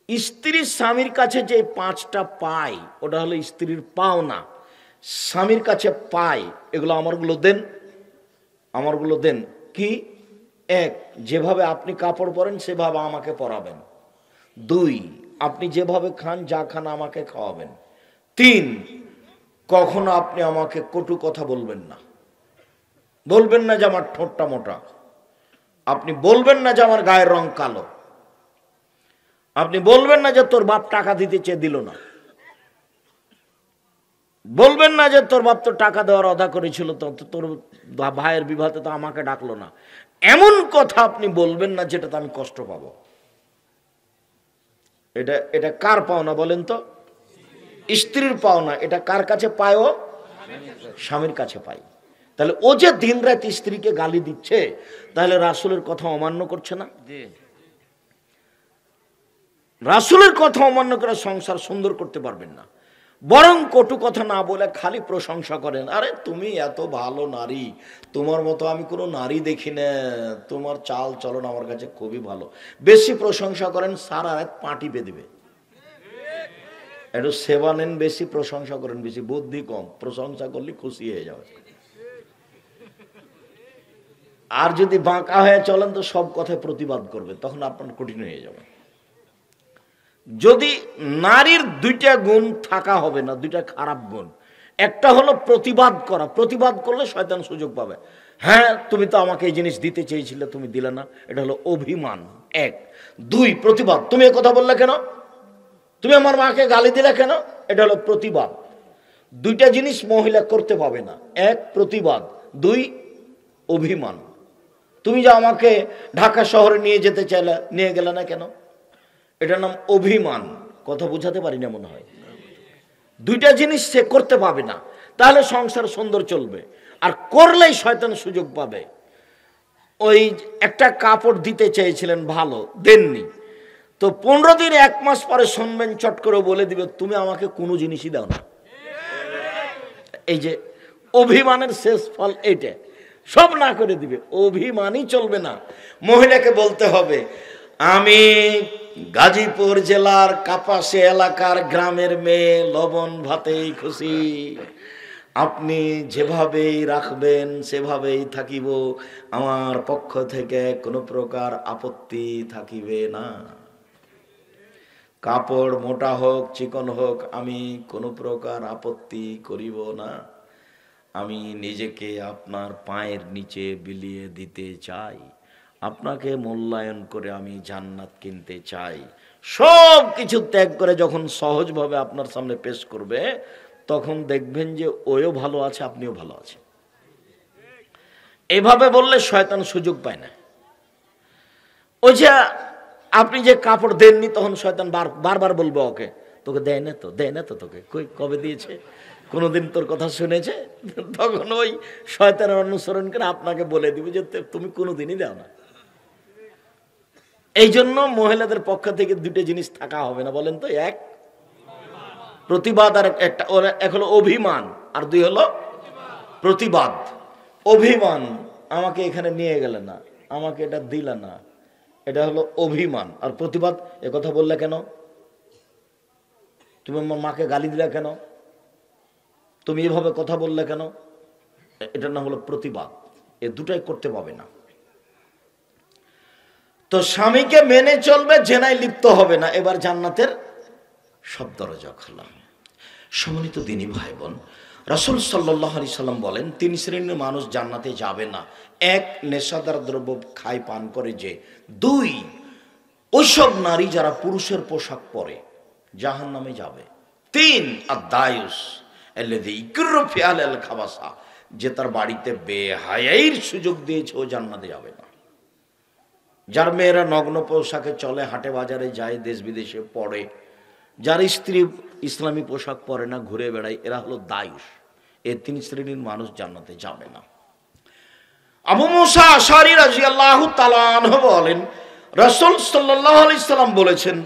স্ত্রী স্বামীর কাছে যে 5টা পায়, ওটা হলো স্ত্রীর পাওনা। স্বামীর কাছে পায়, এগুলো আমারগুলো দেন, আমারগুলো দেন। কি? 1 যেভাবে আপনি কাপড় পরেন সেভাবে আমাকে পরাবেন। 2 আপনি যেভাবে খান, যা খান আমাকে খাওয়াবেন। 3 কখনো আপনি আমাকে কটু কথা বলবেন না, বলবেন না যে আমার ঠোঁটটা মোটা, আপনি বলবেন না যে আমার গায়ের রং কালো, আপনি বলবেন না যে তোর বাপ টাকা দিতে চেয়ে দিল না, বলবেন না যে তোর বাপ তো টাকা দেওয়ার অদা করেছিল, তো তোর ভাইয়ের বিবাহতে তো আমাকে ডাকলো না। এমন কথা আপনি বলবেন না যেটাতে আমি কষ্ট পাবো। এটা এটা কার পাওনা বলেন তো? স্ত্রীর পাওনা। এটা কার কাছে পায়? ও স্বামীর কাছে পায়। তাহলে ও যে দিন রাত স্ত্রীকে গালি দিচ্ছে, তাহলে রাসূলের কথা অমান্য করছে না? রাসূলের কথা অমান্য করে সংসার সুন্দর করতে পারবেন না। বরং কটু কথা না বলে খালি প্রশংসা করেন, আরে তুমি এত ভালো নারী, তোমার মতো আমি কোনো নারী দেখি না, তোমার চাল চলন আমার কাছে খুবই ভালো। বেশি প্রশংসা করেন, সারা রাত পাটি বেঁধবে। একটু সেবা নেন, বেশি প্রশংসা করেন, বেশি বুদ্ধি কম, প্রশংসা করলে খুশি হয়ে যাবে। আর যদি বাঁকা হয়ে চলেন তো সব কথায় প্রতিবাদ করবে, তখন আপনার কঠিন হয়ে যাবে। যদি নারীর 2টা গুণ থাকা হবে না, 2টা খারাপ গুণ। একটা হলো প্রতিবাদ করা, প্রতিবাদ করলে শয়তান সুযোগ পাবে। হ্যাঁ, তুমি তো আমাকে এই জিনিস দিতে চেয়েছিলে, তুমি দিলে না, এটা হলো অভিমান। 1। 2 প্রতিবাদ, তুমি এই কথা বললে কেন, তুমি আমার মাকে গালি দিলে কেন, এটা হলো প্রতিবাদ। 2টা জিনিস মহিলা করতে পাবে না, 1 প্রতিবাদ, 2 অভিমান। তুমি যে আমাকে ঢাকা শহরে নিয়ে যেতে চাইলে, নিয়ে গেলে না কেন, এটার নাম অভিমান। কথা বুঝাতে পারি না মনে হয়। 2টা জিনিস সে করতে পাবে না, তাহলে সংসার সুন্দর চলবে। আর করলেই শয়তান সুযোগ পাবে। ওই একটা কাপড় দিতে চেয়েছিলেন, ভালো দেননি, তো 15 দিন 1 মাস পরে শুনবেন, চট করে বলে দিবে তুমি আমাকে কোনো জিনিসই দাও না। এই যে অভিমানের শেষ ফল এইটা, সব না করে দিবে, অভিমানই চলবে না। মহিলাকে বলতে হবে, আমি গাজীপুর জেলার কাপাসি এলাকার গ্রামের মেয়ে, লবণ ভাতেই খুশি, আপনি যেভাবেই রাখবেন সেভাবেই থাকিব, আমার পক্ষ থেকে কোনো প্রকার আপত্তি থাকিবে না। কাপড় মোটা হোক চিকন হোক, আমি কোনো প্রকার আপত্তি করিব না। আমি নিজেকে আপনার পায়ের নিচে বিলিয়ে দিতে চাই, আপনাকে মূল্যায়ন করে আমি জান্নাত কিনতে চাই। সব কিছু ত্যাগ করে যখন সহজভাবে আপনার সামনে পেশ করবে, তখন দেখবেন যে ওও ভালো আছে, আপনিও ভালো আছেন। এভাবে বললে শয়তান সুযোগ পায় না। ওই যে আপনি যে কাপড় দেননি, তখন শয়তান বারবার বলবে ওকে, তোকে দেয় না তো, দেয় না তো, তোকে কই কবে দিয়েছে, কোনোদিন তোর কথা শুনেছে? তখন ওই শয়তানের অনুসরণ করে আপনাকে বলে দিবে যে তুমি কোনোদিনই দাও না। এই জন্য মহিলাদের পক্ষ থেকে 2টা জিনিস থাকা হবে না, বলেন তো? 1 প্রতিবাদ, আর একটা এক হলো অভিমান, আর 2 হলো প্রতিবাদ। অভিমান, আমাকে এখানে নিয়ে গেলে না, আমাকে এটা দিলে না, এটা হলো অভিমান। আর প্রতিবাদ, কথা বললে কেন, তুমি আমার মাকে গালি দিলে কেন, তুমি এভাবে কথা বললে কেন, এটার নাম হলো প্রতিবাদ। এ দুটাই করতে পাবে না। তো স্বামীকে মেনে চলবে, জেনায় লিপ্ত হবে না, এবার জান্নাতের সব দরজা খোলা। সম্মানিত দিনী ভাই বোন, রাসূল সাল্লাল্লাহু আলাইহি সাল্লাম বলেন 3 শ্রেণীর মানুষ জান্নাতে যাবে না। 1, নেশাদার দ্রব্য খায় পান করে যে। 2, ওইসব নারী যারা পুরুষের পোশাক পরে জাহান্নামে যাবে। 3, আদ-দায়ুস আল্লাযী ইকরু ফি আহলিল খাবাসা, যে তার বাড়িতে বেহায়াইর সুযোগ দিয়েছে, ও জান্নাতে যাবে না। যার মেয়েরা নগ্ন পোশাকে চলে, হাটে বাজারে যায়, দেশ বিদেশে পড়ে, যার স্ত্রী ইসলামী পোশাক পরে না, ঘুরে বেড়ায়, এরা হলো দায়ুস। এই 3 শ্রেণীর মানুষ জান্নাতে যাবে না। আবু মুসা আশআরী রাদিয়াল্লাহু তাআলা আনহু বলেন, রাসূল সাল্লাল্লাহু আলাইহি সাল্লাম বলেছেন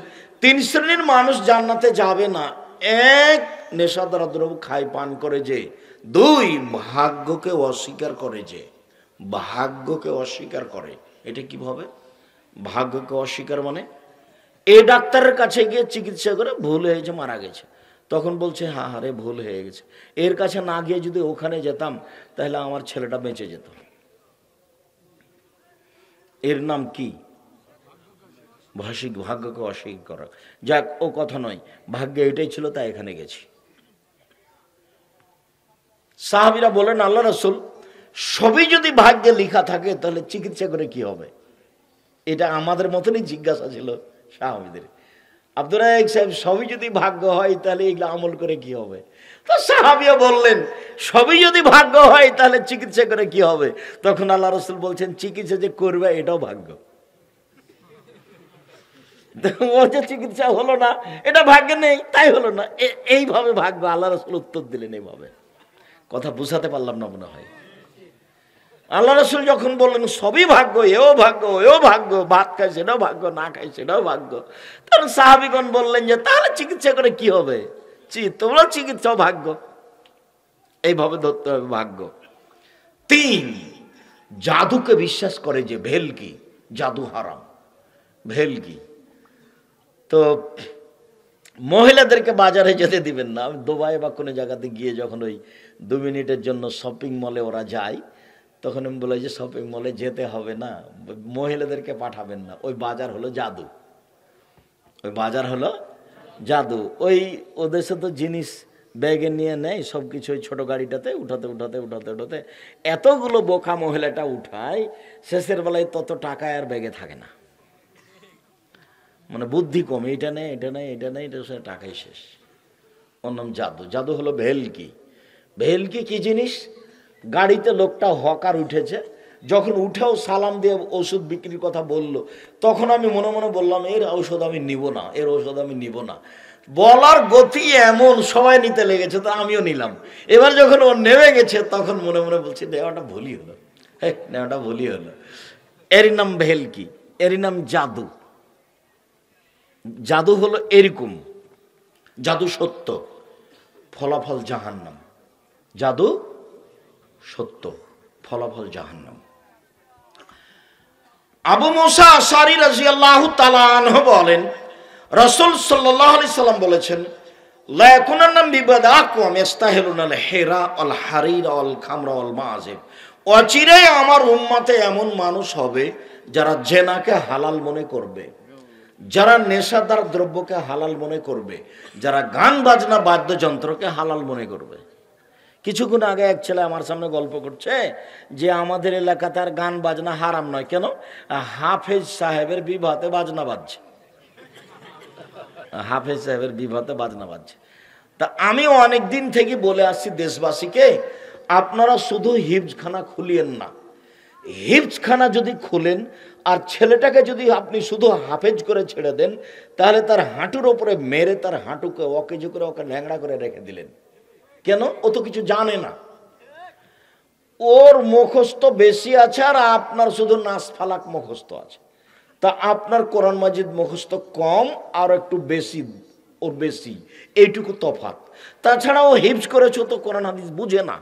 3 শ্রেণীর মানুষ জান্নাতে যাবে না। 1, নেশাদার দ্রব্য খায় পান করে যে। 2, ভাগ্যকে অস্বীকার করে যে। ভাগ্যকে অস্বীকার করে, এটা কিভাবে? ভাগ্যকে অস্বীকার মানে, এই ডাক্তারের কাছে গিয়ে চিকিৎসা করে ভুল হয়েছে, মারা গেছে, তখন বলছে হ্যাঁ হারে ভুল হয়ে গেছে, এর কাছে না গিয়ে যদি ওখানে যেতাম তাহলে আমার ছেলেটা বেঁচে যেত। এর নাম কি? ভাগ্যকে অস্বীকার করা। যাক, ও কথা নয়, ভাগ্যে এটাই ছিল তাই এখানে গেছি। সাহাবীরা বলেন, আল্লাহ রাসূল, সবই যদি ভাগ্যে লেখা থাকে তাহলে চিকিৎসা করে কি হবে? এটা আমাদের মতনই জিজ্ঞাসা ছিল সাহাবীদের। আব্দুর রাজ্জাক সাহেব, সবই যদি ভাগ্য হয় তাহলে এগুলো আমল করে কি হবে? তো সাহাবীরা বললেন, সবই যদি ভাগ্য হয় তাহলে চিকিৎসা করে কি হবে? তখন আল্লাহ রাসূল বলছেন, চিকিৎসা যে করবে এটাও ভাগ্য। বলছে চিকিৎসা হলো না, এটা ভাগ্যে নেই, তাই হলো না। এইভাবে ভাগ্য, আল্লাহ রাসূল উত্তর দিলেন এইভাবে। কথা বুঝাতে পারলাম না মনে হয়। আল্লাহ রাসূল যখন বললেন সবই ভাগ্য, এও ভাগ্য, এও ভাগ্য, ভাত খাই সেটাও ভাগ্য, না খাই সেটাও ভাগ্য, তখন সাহাবীগণ বললেন যে তাহলে চিকিৎসা করে কি হবে? তোমরা চিকিৎসাও ভাগ্য, এইভাবে ধরতে হবে ভাগ্য। 3, জাদুকে বিশ্বাস করে যে। ভেলকি, জাদু হারাম, ভেলকি। তো মহিলাদেরকে বাজারে যেতে দিবেন না। আমি দুবাই বা কোনো জায়গাতে গিয়ে যখন ওই 2 মিনিটের জন্য শপিং মলে ওরা যায়, তখন আমি বলি যে শপিং মলে যেতে হবে না, মহিলাদেরকে পাঠাবেন না, ওই বাজার হলো জাদু, ওই বাজার হলো জাদু। ওই ওদেশে তো জিনিস ব্যাগে নিয়ে নেয় সব কিছু, ওই ছোটো গাড়িটাতে উঠাতে উঠাতে উঠাতে উঠাতে এতগুলো বোকা মহিলাটা উঠায়, শেষের বেলায় তত টাকা আর ব্যাগে থাকে না। মানে বুদ্ধি কম, এটা নেই এটা নেই এটা নেই, এটা টাকাই শেষ। ওর নাম জাদু। জাদু হলো ভেলকি। ভেলকি কি জিনিস? গাড়িতে লোকটা হকার উঠেছে, যখন উঠেও সালাম দিয়ে ওষুধ বিক্রির কথা বলল, তখন আমি মনে মনে বললাম এর ঔষধ আমি নিব না, এর ঔষধ আমি নিব না। বলার গতি এমন, সবাই নিতে লেগেছে, তো আমিও নিলাম। এবার যখন ও নেমে গেছে তখন মনে মনে বলছি নেওয়াটা ভুলই হলো, নেওয়াটা ভুলই হলো। এরই নাম ভেলকি, এরই নাম জাদু। জাদু হলো এরকম, জাদু সত্য, ফলাফল জাহান্নাম। জাদু সত্য, ফলাফল জাহান্নাম। আবু মুসা আশআরী রাদিয়াল্লাহু তাআলা আনহু বলেন, রাসূল সাল্লাল্লাহু আলাইহি সাল্লাম বলেছেন, লা ইয়াকুনান্না বিবাদাকুম ইস্তাহিলুনাল হিরা আল হারির আল খামরা আল মাযিব। অচিরেই আমার উম্মতে এমন মানুষ হবে যারা জেনাকে হালাল মনে করবে, যারা নেশাদার দ্রব্যকে হালাল মনে করবে, যারা গান বাজনা বাদ্যযন্ত্রকে হালাল মনে করবে। কিছুক্ষণ আগে এক ছেলে আমার সামনে গল্প করছে যে আমাদের এলাকাতে আর গান বাজনা হারাম নয়, কেন? হাফেজ সাহেবের বিবাহতে বাজনা বাজছে, হাফেজ সাহেবের বিবাহতে বাজনা বাজছে। তা আমি অনেক দিন থেকে বলে আসছি দেশবাসীকে, আপনারা শুধু হিফজখানা খুলিয়েন না। হিফজখানা যদি খুলেন আর ছেলেটাকে যদি আপনি শুধু হাফেজ করে ছেড়ে দেন, তাহলে তার হাঁটুর ওপরে মেরে তার হাঁটুকে অকেজো করে ওকে ন্যাংড়া করে রেখে দিলেন। কেন? ও তো কিছু জানে না, ওর মুখস্থ বেশি আছে আর আপনার শুধু নাস ফালাক মুখস্থ আছে। তা আপনার কোরআন মাজিদ মুখস্থ কম আর একটু বেশি, ওর বেশি, এইটুকু তফাৎ। তাছাড়া ও হিফজ করেছে, তো কোরআন হাদিস বুঝে না।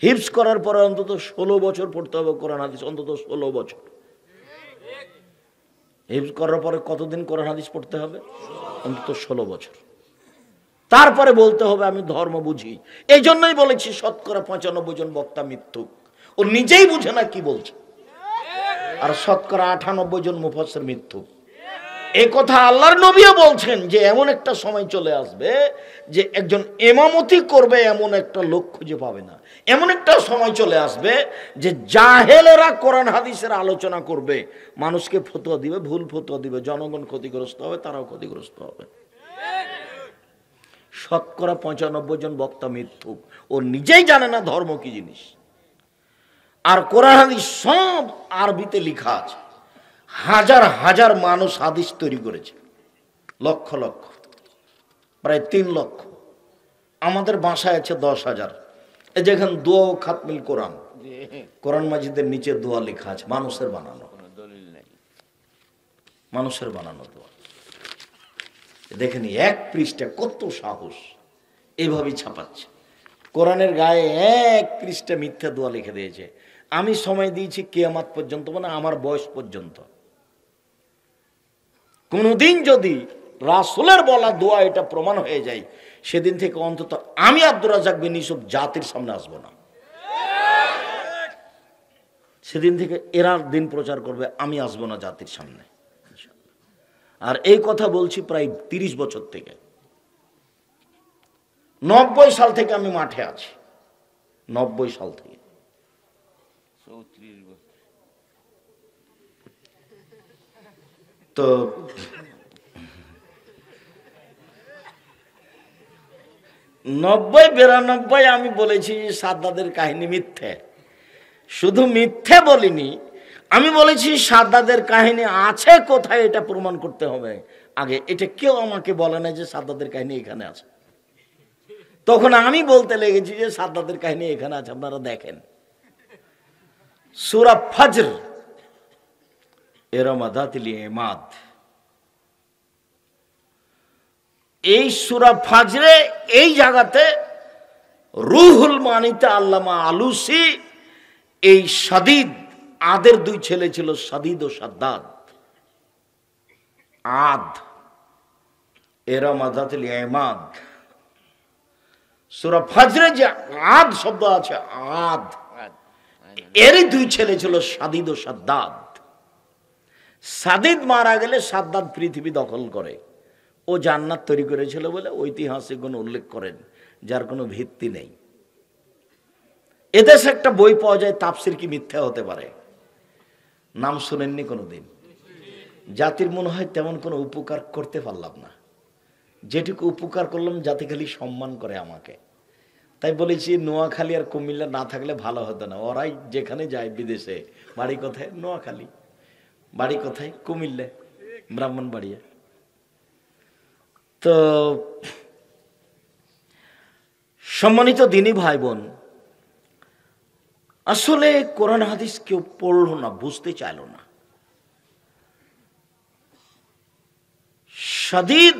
হিফজ করার পরে অন্তত 16 বছর পড়তে হবে কোরআন হাদিস, অন্তত 16 বছর। হিফজ করার পরে কতদিন কোরআন হাদিস পড়তে হবে? অন্তত 16 বছর। তারপরে বলতে হবে আমি ধর্ম বুঝি। এই জন্যই বলেছি 95% জন বক্তা মিথ্যুক, ও নিজেই বুঝে না কি বলছে। আর 98% জন মুফাসসির মিথ্যুক। এই কথা আল্লাহর নবীও বলছেন যে এমন একটা সময় চলে আসবে যে একজন ইমামতি করবে এমন একটা লোক খুঁজে পাবে না। এমন একটা সময় চলে আসবে যে জাহেলেরা কোরআন হাদিসের আলোচনা করবে, মানুষকে ফতোয়া দিবে, ভুল ফতোয়া দিবে, জনগণ ক্ষতিগ্রস্ত হবে, তারাও ক্ষতিগ্রস্ত হবে। 95% জন বক্তা মিথ্যুক, ও নিজেই জানে না ধর্ম কি জিনিস। আর কোরআন হাদিস সব আরবিতে লেখা আছে। হাজার হাজার মানুষ হাদিস তৈরি করেছে, লক্ষ লক্ষ, প্রায় 3 লক্ষ। আমাদের ভাষায় আছে 10,000। এই যেখানে দোয়া ও খাতমিল কোরআন, কোরআন মাজিদের নিচে দোয়া লেখা আছে, মানুষের বানানো, মানুষের বানানো দোয়া। দেখেন এক পৃষ্ঠা, কত সাহস, এইভাবেই ছাপাচ্ছে। কোরআনের গায়ে 1 পৃষ্ঠা মিথ্যা দোয়া লিখে দিয়েছে। আমি সময় দিয়েছি কিয়ামত পর্যন্ত, মানে আমার বয়স পর্যন্ত। কোনদিন যদি রাসূলের বলা দোয়া এটা প্রমাণ হয়ে যায়, সেদিন থেকে অন্তত আমি আব্দুর রাজ্জাক বিন ইউসুফ জাতির সামনে আসবো না। সেদিন থেকে এরা দিন প্রচার করবে, আমি আসবো না জাতির সামনে। আর এই কথা বলছি প্রায় 30 বছর থেকে। 90 সাল থেকে আমি মাঠে আছি, 90 সাল থেকে। 34 বছর। তো 90-92 আমি বলেছি সাদ্দাদের কাহিনী মিথ্যে। শুধু মিথ্যে বলিনি, আমি বলেছি সাদ্দাদের কাহিনী আছে কোথায় এটা প্রমাণ করতে হবে আগে। এটা কেউ আমাকে বলে না যে সাদ্দাদের কাহিনী এখানে আছে। তখন আমি বলতে লেগেছি যে সাদ্দাদের কাহিনী এখানে আছে, আপনারা দেখেন। সূরা ফজর, ইরম যাতিল ইমাদ, এই সূরা ফজরে এই জায়গাতে রুহুল মানিতে আল্লামা আলুসি এই সাদিদ, আদের 2 ছেলে ছিল, সাদিদ ও সাদ্দাদ। আদ, ইরম যাতিল ইমাদ। সূরা ফজরে যে আদ শব্দ আছে, আদ, এরই 2 ছেলে ছিল, সাদিদ ও সাদ্দাদ। সাদিদ মারা গেলে সাদ্দাদ পৃথিবী দখল করে। ও জান্নাত তৈরি করেছিল বলে ঐতিহাসিকগণ উল্লেখ করেন, যার কোনো ভিত্তি নেই। এদেশে একটা বই পাওয়া যায়, তাফসির কি মিথ্যা হতে পারে? নাম শুনেননি কোনোদিন? জাতির মনে হয় তেমন কোনো উপকার করতে পারলাম না। যেটুকু উপকার করলাম জাতি খালি সম্মান করে আমাকে। তাই বলেছি নোয়াখালী আর কুমিল্লা না থাকলে ভালো হতো না। ওরাই যেখানে যায় বিদেশে, বাড়ি কোথায়? নোয়াখালী। বাড়ি কোথায়? কুমিল্লা, ব্রাহ্মণবাড়িয়া। তো সম্মানিত দিনী ভাই বোন, আসলে কোরআন হাদিস কেউ পড়লো না, বুঝতে চাইল না। সাদিদ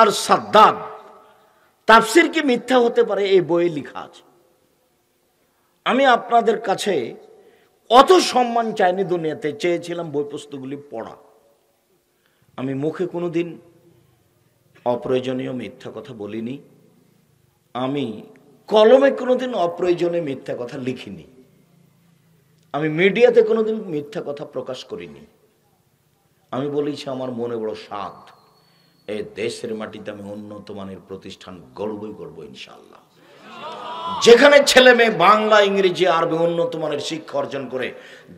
আর সাদ্দাদ তাফসির কি মিথ্যা হতে পারে, এই বইয়ে লেখা আছে। আমি আপনাদের কাছে অত সম্মান চাইনি দুনিয়াতে, চেয়েছিলাম বই পুস্তকগুলি পড়া। আমি মুখে কোনোদিন অপ্রয়োজনীয় মিথ্যা কথা বলিনি। আমি কলমে কোনোদিন অপ্রয়োজনীয় মিথ্যা কথা লিখিনি। আমি মিডিয়াতে কোনোদিন মিথ্যা কথা প্রকাশ করিনি। আমি বলেছি আমার মনে বড় সাধ, এই দেশের মাটিতে আমি উন্নত মানের প্রতিষ্ঠান গড়বই গড়ব ইনশাআল্লাহ। যেখানে ছেলে মেয়ে বাংলা, ইংরেজি, আরবি উন্নত মানের শিক্ষা অর্জন করে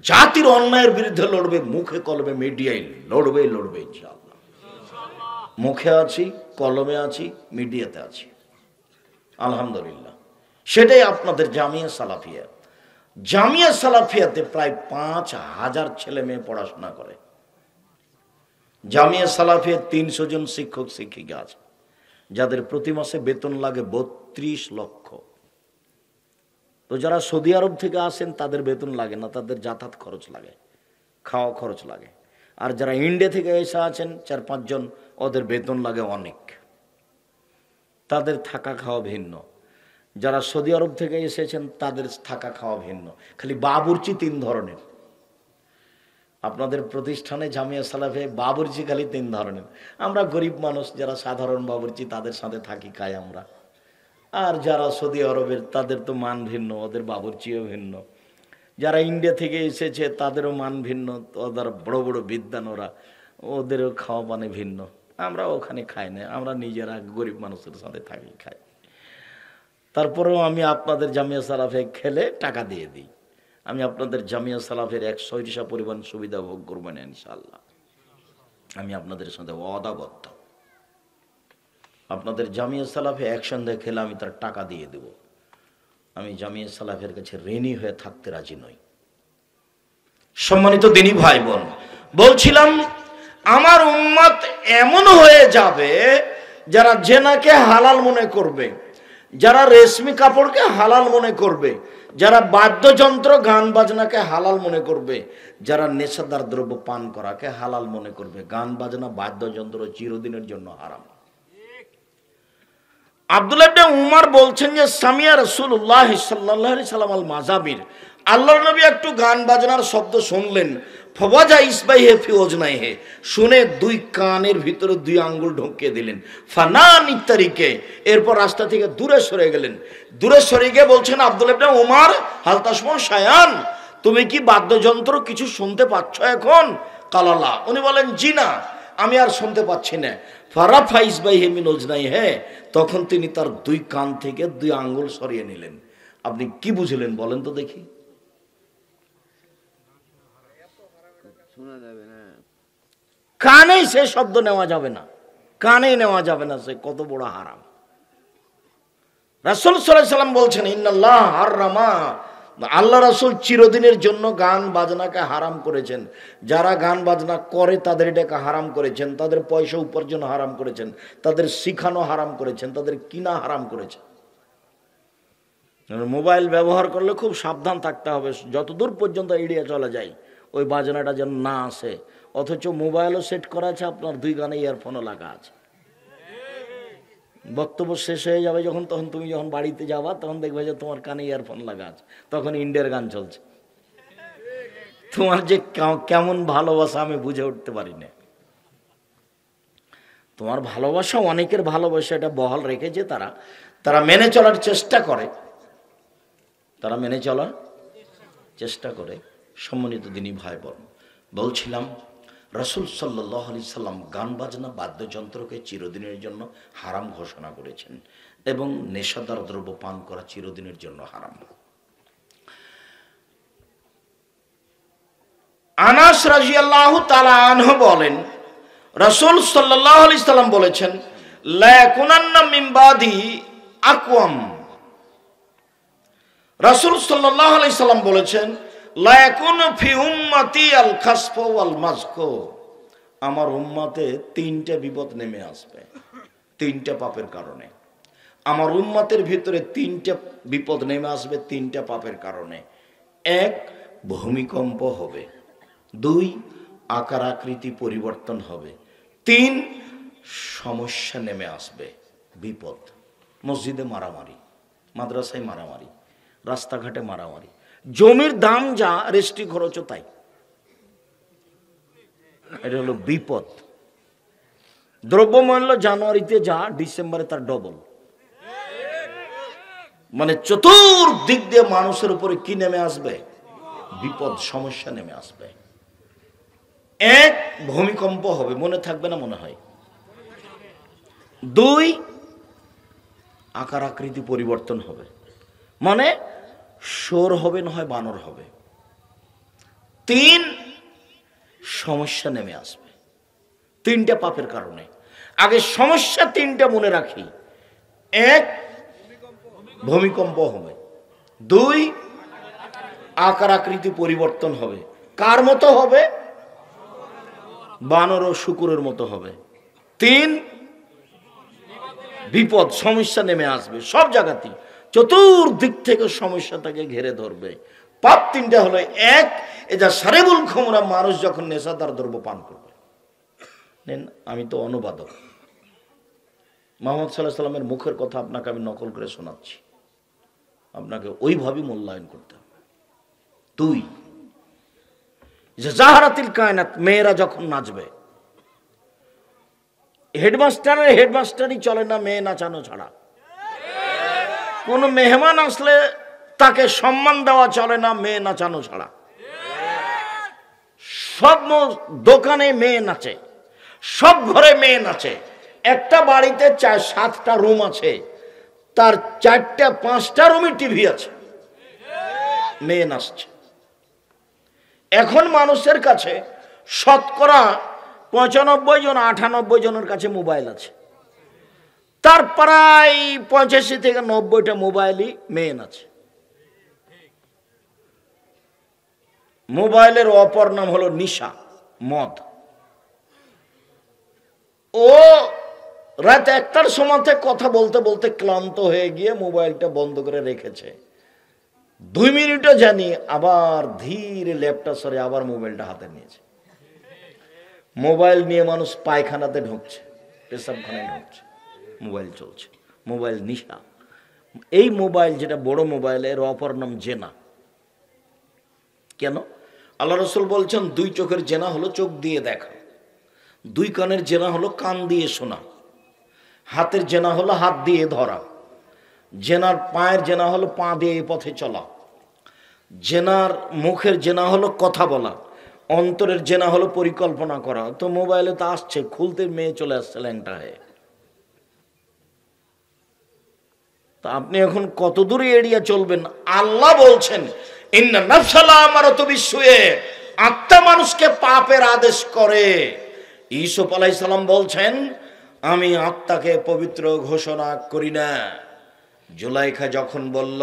জাতির অন্যায়ের বিরুদ্ধে লড়বে, মুখে কলমে মিডিয়ায় লড়বে ইনশাআল্লাহ। মুখে আছি, কলমে আছি, মিডিয়াতে আছি, আলহামদুলিল্লাহ। সেটাই আপনাদের জামিয়া সালাফিয়া। জামিয়া সালাফিয়াতে প্রায় 5,000 ছেলে মেয়ে পড়াশোনা করে। জামিয়া সালাফিয়া 300 জন শিক্ষক শিক্ষিকা আছে, যাদের প্রতি মাসে বেতন লাগে 32 লক্ষ। তো যারা সৌদি আরব থেকে আসেন তাদের বেতন লাগে না, তাদের যাতায়াত খরচ লাগে, খাওয়া খরচ লাগে। আর যারা ইন্ডিয়া থেকে এসে আছেন 4-5 জন, ওদের বেতন লাগে অনেক, তাদের থাকা খাওয়া ভিন্ন। যারা সৌদি আরব থেকে এসেছেন তাদের থাকা খাওয়া ভিন্ন। খালি বাবুর্চি 3 ধরনের। আপনাদের প্রতিষ্ঠানে জামিয়া সালাফে বাবুর্চি খালি 3 ধরনের। আমরা গরিব মানুষ, যারা সাধারণ বাবুর্চি তাদের সাথে থাকি, খাই আমরা। আর যারা সৌদি আরবের তাদের তো মান ভিন্ন, ওদের বাবুর্চিও ভিন্ন। যারা ইন্ডিয়া থেকে এসেছে তাদেরও মান ভিন্ন, ওদের বড় বড় বিদ্বান, ওরা ওদেরও খাওয়া পানি ভিন্ন। আমরা ওখানে খাই না, আমরা নিজেরা গরিব মানুষের সাথে থাকি, খাই। তারপরেও আমি আপনাদের জামিয়া সালাফে খেলে টাকা দিয়ে দিই। আমি আপনাদের জামিয়া সালাফের 100 পরিমাণ সুবিধা ভোগ করবো না ইনশাআল্লাহ। আমি আপনাদের সাথে ওয়াদাবদ্ধ। আপনাদের জামিয়া সালাফে একসঙ্গে খেলে আমি তার টাকা দিয়ে দেব। আমি জামিয়া সালাফের কাছে ঋণী হয়ে থাকতে রাজি নই। সম্মানিত দিনী ভাই বোন, বলছিলাম আমার উম্মত এমন হয়ে যাবে যারা জেনাকে হালাল মনে করবে, যারা রেশমি কাপড়কে হালাল মনে করবে, যারা বাদ্যযন্ত্র গান বাজনাকে হালাল মনে করবে, যারা নেশাদার দ্রব্য পান করাকে হালাল মনে করবে। গান বাজনা বাদ্যযন্ত্র চিরদিনের জন্য হারাম। আব্দুল্লাহ ইবনে উমর বলছেন যে সামিয়া রাসূলুল্লাহ সাল্লাল্লাহু আলাইহি সাল্লাম আল মাযাবির, আল্লাহর নবী একটু গান বাজনার শব্দ শুনলেন। ফওয়াজা ইসবাইহি ফি উজনাইহি, শুনে 2 কানের ভিতরে 2 আঙ্গুল ঢুকিয়ে দিলেন। ফানানি তারিকে, এরপর রাস্তা থেকে দূরে সরে গেলেন। দূরে সরে গিয়ে বলছেন আব্দুল্লাহ ইবনে উমর, হাল তাসমু শায়ান, তুমি কি বাদ্যযন্ত্র কিছু শুনতে পাচ্ছ এখন? কালালা, উনি বলেন জি না, আমি আর শুনতে পাচ্ছি না। ফারাফা ইসবাইহি মিন উজনাইহি, তখন তিনি তার 2 কান থেকে 2 আঙ্গুল সরিয়ে নিলেন। আপনি কি বুঝলেন বলেন তো দেখি? কানেই সে শব্দ নেওয়া যাবে না, কানেই নেওয়া যাবে না, সে কত বড় হারাম। রাসূল সাল্লাল্লাহু আলাইহি সাল্লাম বলছেন ইন্নাল্লাহ হারামা, আল্লাহ রাসূল চিরদিনের জন্য গান বাজনাকে হারাম করেছেন। যারা গান বাজনা করে তাদের এটাকে হারাম করেছেন, তাদের পয়সা উপার্জন হারাম করেছেন, তাদের শিখানো হারাম করেছেন, তাদের কিনা হারাম করেছেন। মোবাইল ব্যবহার করলে খুব সাবধান থাকতে হবে, যতদূর পর্যন্ত এড়িয়ে চলা যায় ওই বাজনাটা যেন না আসে। অথচ মোবাইলও সেট করা আছে, আপনার 2 কানে ইয়ারফোনও লাগা আছে। বক্তব্য শেষ হয়ে যাবে যখন, তখন তুমি যখন বাড়িতে যাবা তখন দেখবে যে তোমার কানে ইয়ারফোন লাগা আছে, তখন ইন্ডিয়ার গান চলছে। তোমার যে কেমন ভালোবাসা আমি বুঝে উঠতে পারি না। তোমার ভালোবাসা অনেকের ভালোবাসা, এটা বহাল রেখেছে তারা, তারা মেনে চলার চেষ্টা করে, তারা মেনে চলার চেষ্টা করে। সম্মানিত দিনী ভাই বোন, বলছিলাম রাসূল সাল্লাল্লাহু আলাইহি সাল্লাম গান বাজনা বাদ্যযন্ত্রকে চিরদিনের জন্য হারাম ঘোষণা করেছেন এবং নেশাদার দ্রব্য পান করা চিরদিনের জন্য হারাম। আনাস রাদিয়াল্লাহু তাআলা আনহু বলেন, রাসূল সাল্লাল্লাহু আলাইহি সাল্লাম বলেছেন, লা ইয়াকুনান্না মিন বাদি আকওয়াম। রাসূল সাল্লাল্লাহু আলাইহি সাল্লাম বলেছেন, লা ইয়াকুনু ফি উম্মতি আল খাসফু ওয়াল মাজকু, আমার উম্মতে 3টে বিপদ নেমে আসবে 3টে পাপের কারণে। আমার উম্মতের ভিতরে 3টে বিপদ নেমে আসবে 3টে পাপের কারণে। 1, ভূমিকম্প হবে। 2, আকার আকৃতি পরিবর্তন হবে। 3, সমস্যা নেমে আসবে, বিপদ। মসজিদে মারামারি, মাদ্রাসায় মারামারি, রাস্তাঘাটে মারামারি, জমির দাম যা রেস্টি খরচও তাই। এটা হলো বিপদ। দ্রব্যমূল্য জানুয়ারিতে যা ডিসেম্বরে তার ডবল। মানে চতুর্দিক দিয়ে মানুষের উপরে কি নেমে আসবে? বিপদ, সমস্যা নেমে আসবে। 1, ভূমিকম্প হবে, মনে থাকবে না মনে হয়। 2, আকার আকৃতি পরিবর্তন হবে, মানে শোর হবে না হয় বানর হবে। 3, সমস্যা নেমে আসবে। 3টে পাপের কারণে। আগে সমস্যা 3টে মনে রাখি। 1, ভূমিকম্প হবে। 2, আকার আকৃতি পরিবর্তন হবে। কার মতো হবে? বানর ও শুকুরের মতো হবে। 3, বিপদ, সমস্যা নেমে আসবে সব জায়গাতেই, চতুর্দিক থেকে সমস্যা তাকে ঘিরে ধরবে। পাপ 3টা হলো, 1, এটা সারেবুল খুমরা, মানুষ যখন নেশাদার দ্রব্য পান করবে। নেন, আমি তো অনুবাদক, মুহাম্মদ সাল্লাল্লাহু আলাইহি সাল্লামের মুখের কথা আপনাকে আমি নকল করে শোনাচ্ছি, আপনাকে ওইভাবেই মূল্যায়ন করতে হবে। 2, যে জাহারাতিল কায়নাত, মেয়েরা যখন নাচবে, হেডমাস্টারই চলে না মেয়ে নাচানো ছাড়া। কোন মেহমান আসলে তাকে সম্মান দেওয়া চলে না মেয়ে নাচানো ছাড়া। সব দোকানে মেয়ে নাচে, সব ঘরে মেয়ে নাচে। একটা বাড়িতে 7টা রুম আছে, তার 4টা 5টা রুমে টিভি আছে, মেয়ে নাচছে। এখন মানুষের কাছে শতকরা 95 জন 98 জনের কাছে মোবাইল আছে, তার প্রায় 85 থেকে 90টা মোবাইলই মেয়ে নাচে। মোবাইলের অপর নাম হলো নিশা, মদ। ও রাত 1টার সময়তে কথা বলতে বলতে ক্লান্ত হয়ে গিয়ে মোবাইলটা বন্ধ করে রেখেছে। 2 মিনিটও জানি আবার ধীরে ল্যাপটপ সরে আবার মোবাইলটা হাতে নিয়েছে। মোবাইল নিয়ে মানুষ পায়খানাতে ঢুকছে, পেশাবখানায় ঢুকছে, মোবাইল চলছে। মোবাইল নিশা। এই মোবাইল যেটা বড় মোবাইল, এর অপর নাম জেনা। কেন? আল্লাহ রসুল বলছেন 2 চোখের জেনা হলো চোখ দিয়ে দেখা, 2 কানের জেনা হলো কান দিয়ে শোনা, হাতের জেনা হলো হাত দিয়ে ধরা, জেনার পায়ের জেনা হলো পা দিয়ে এই পথে চলা, জেনার মুখের জেনা হলো কথা বলা, অন্তরের জেনা হলো পরিকল্পনা করা। তো মোবাইলে তো আসছে, খুলতে মেয়ে চলে আসছে ল্যাংটা হয়ে। তা আপনি এখন কত দূরে এড়িয়ে চলবেন? আল্লাহ বলছেন ইন্না নাফসালা আমারাতু বিসসুয়ে, আত্মা মানুষকে পাপের আদেশ করে। ইউসুফ আলাইহিস সালাম বলছেন আমি আত্মাকে পবিত্র ঘোষণা করি না। জুলাইখা যখন বলল,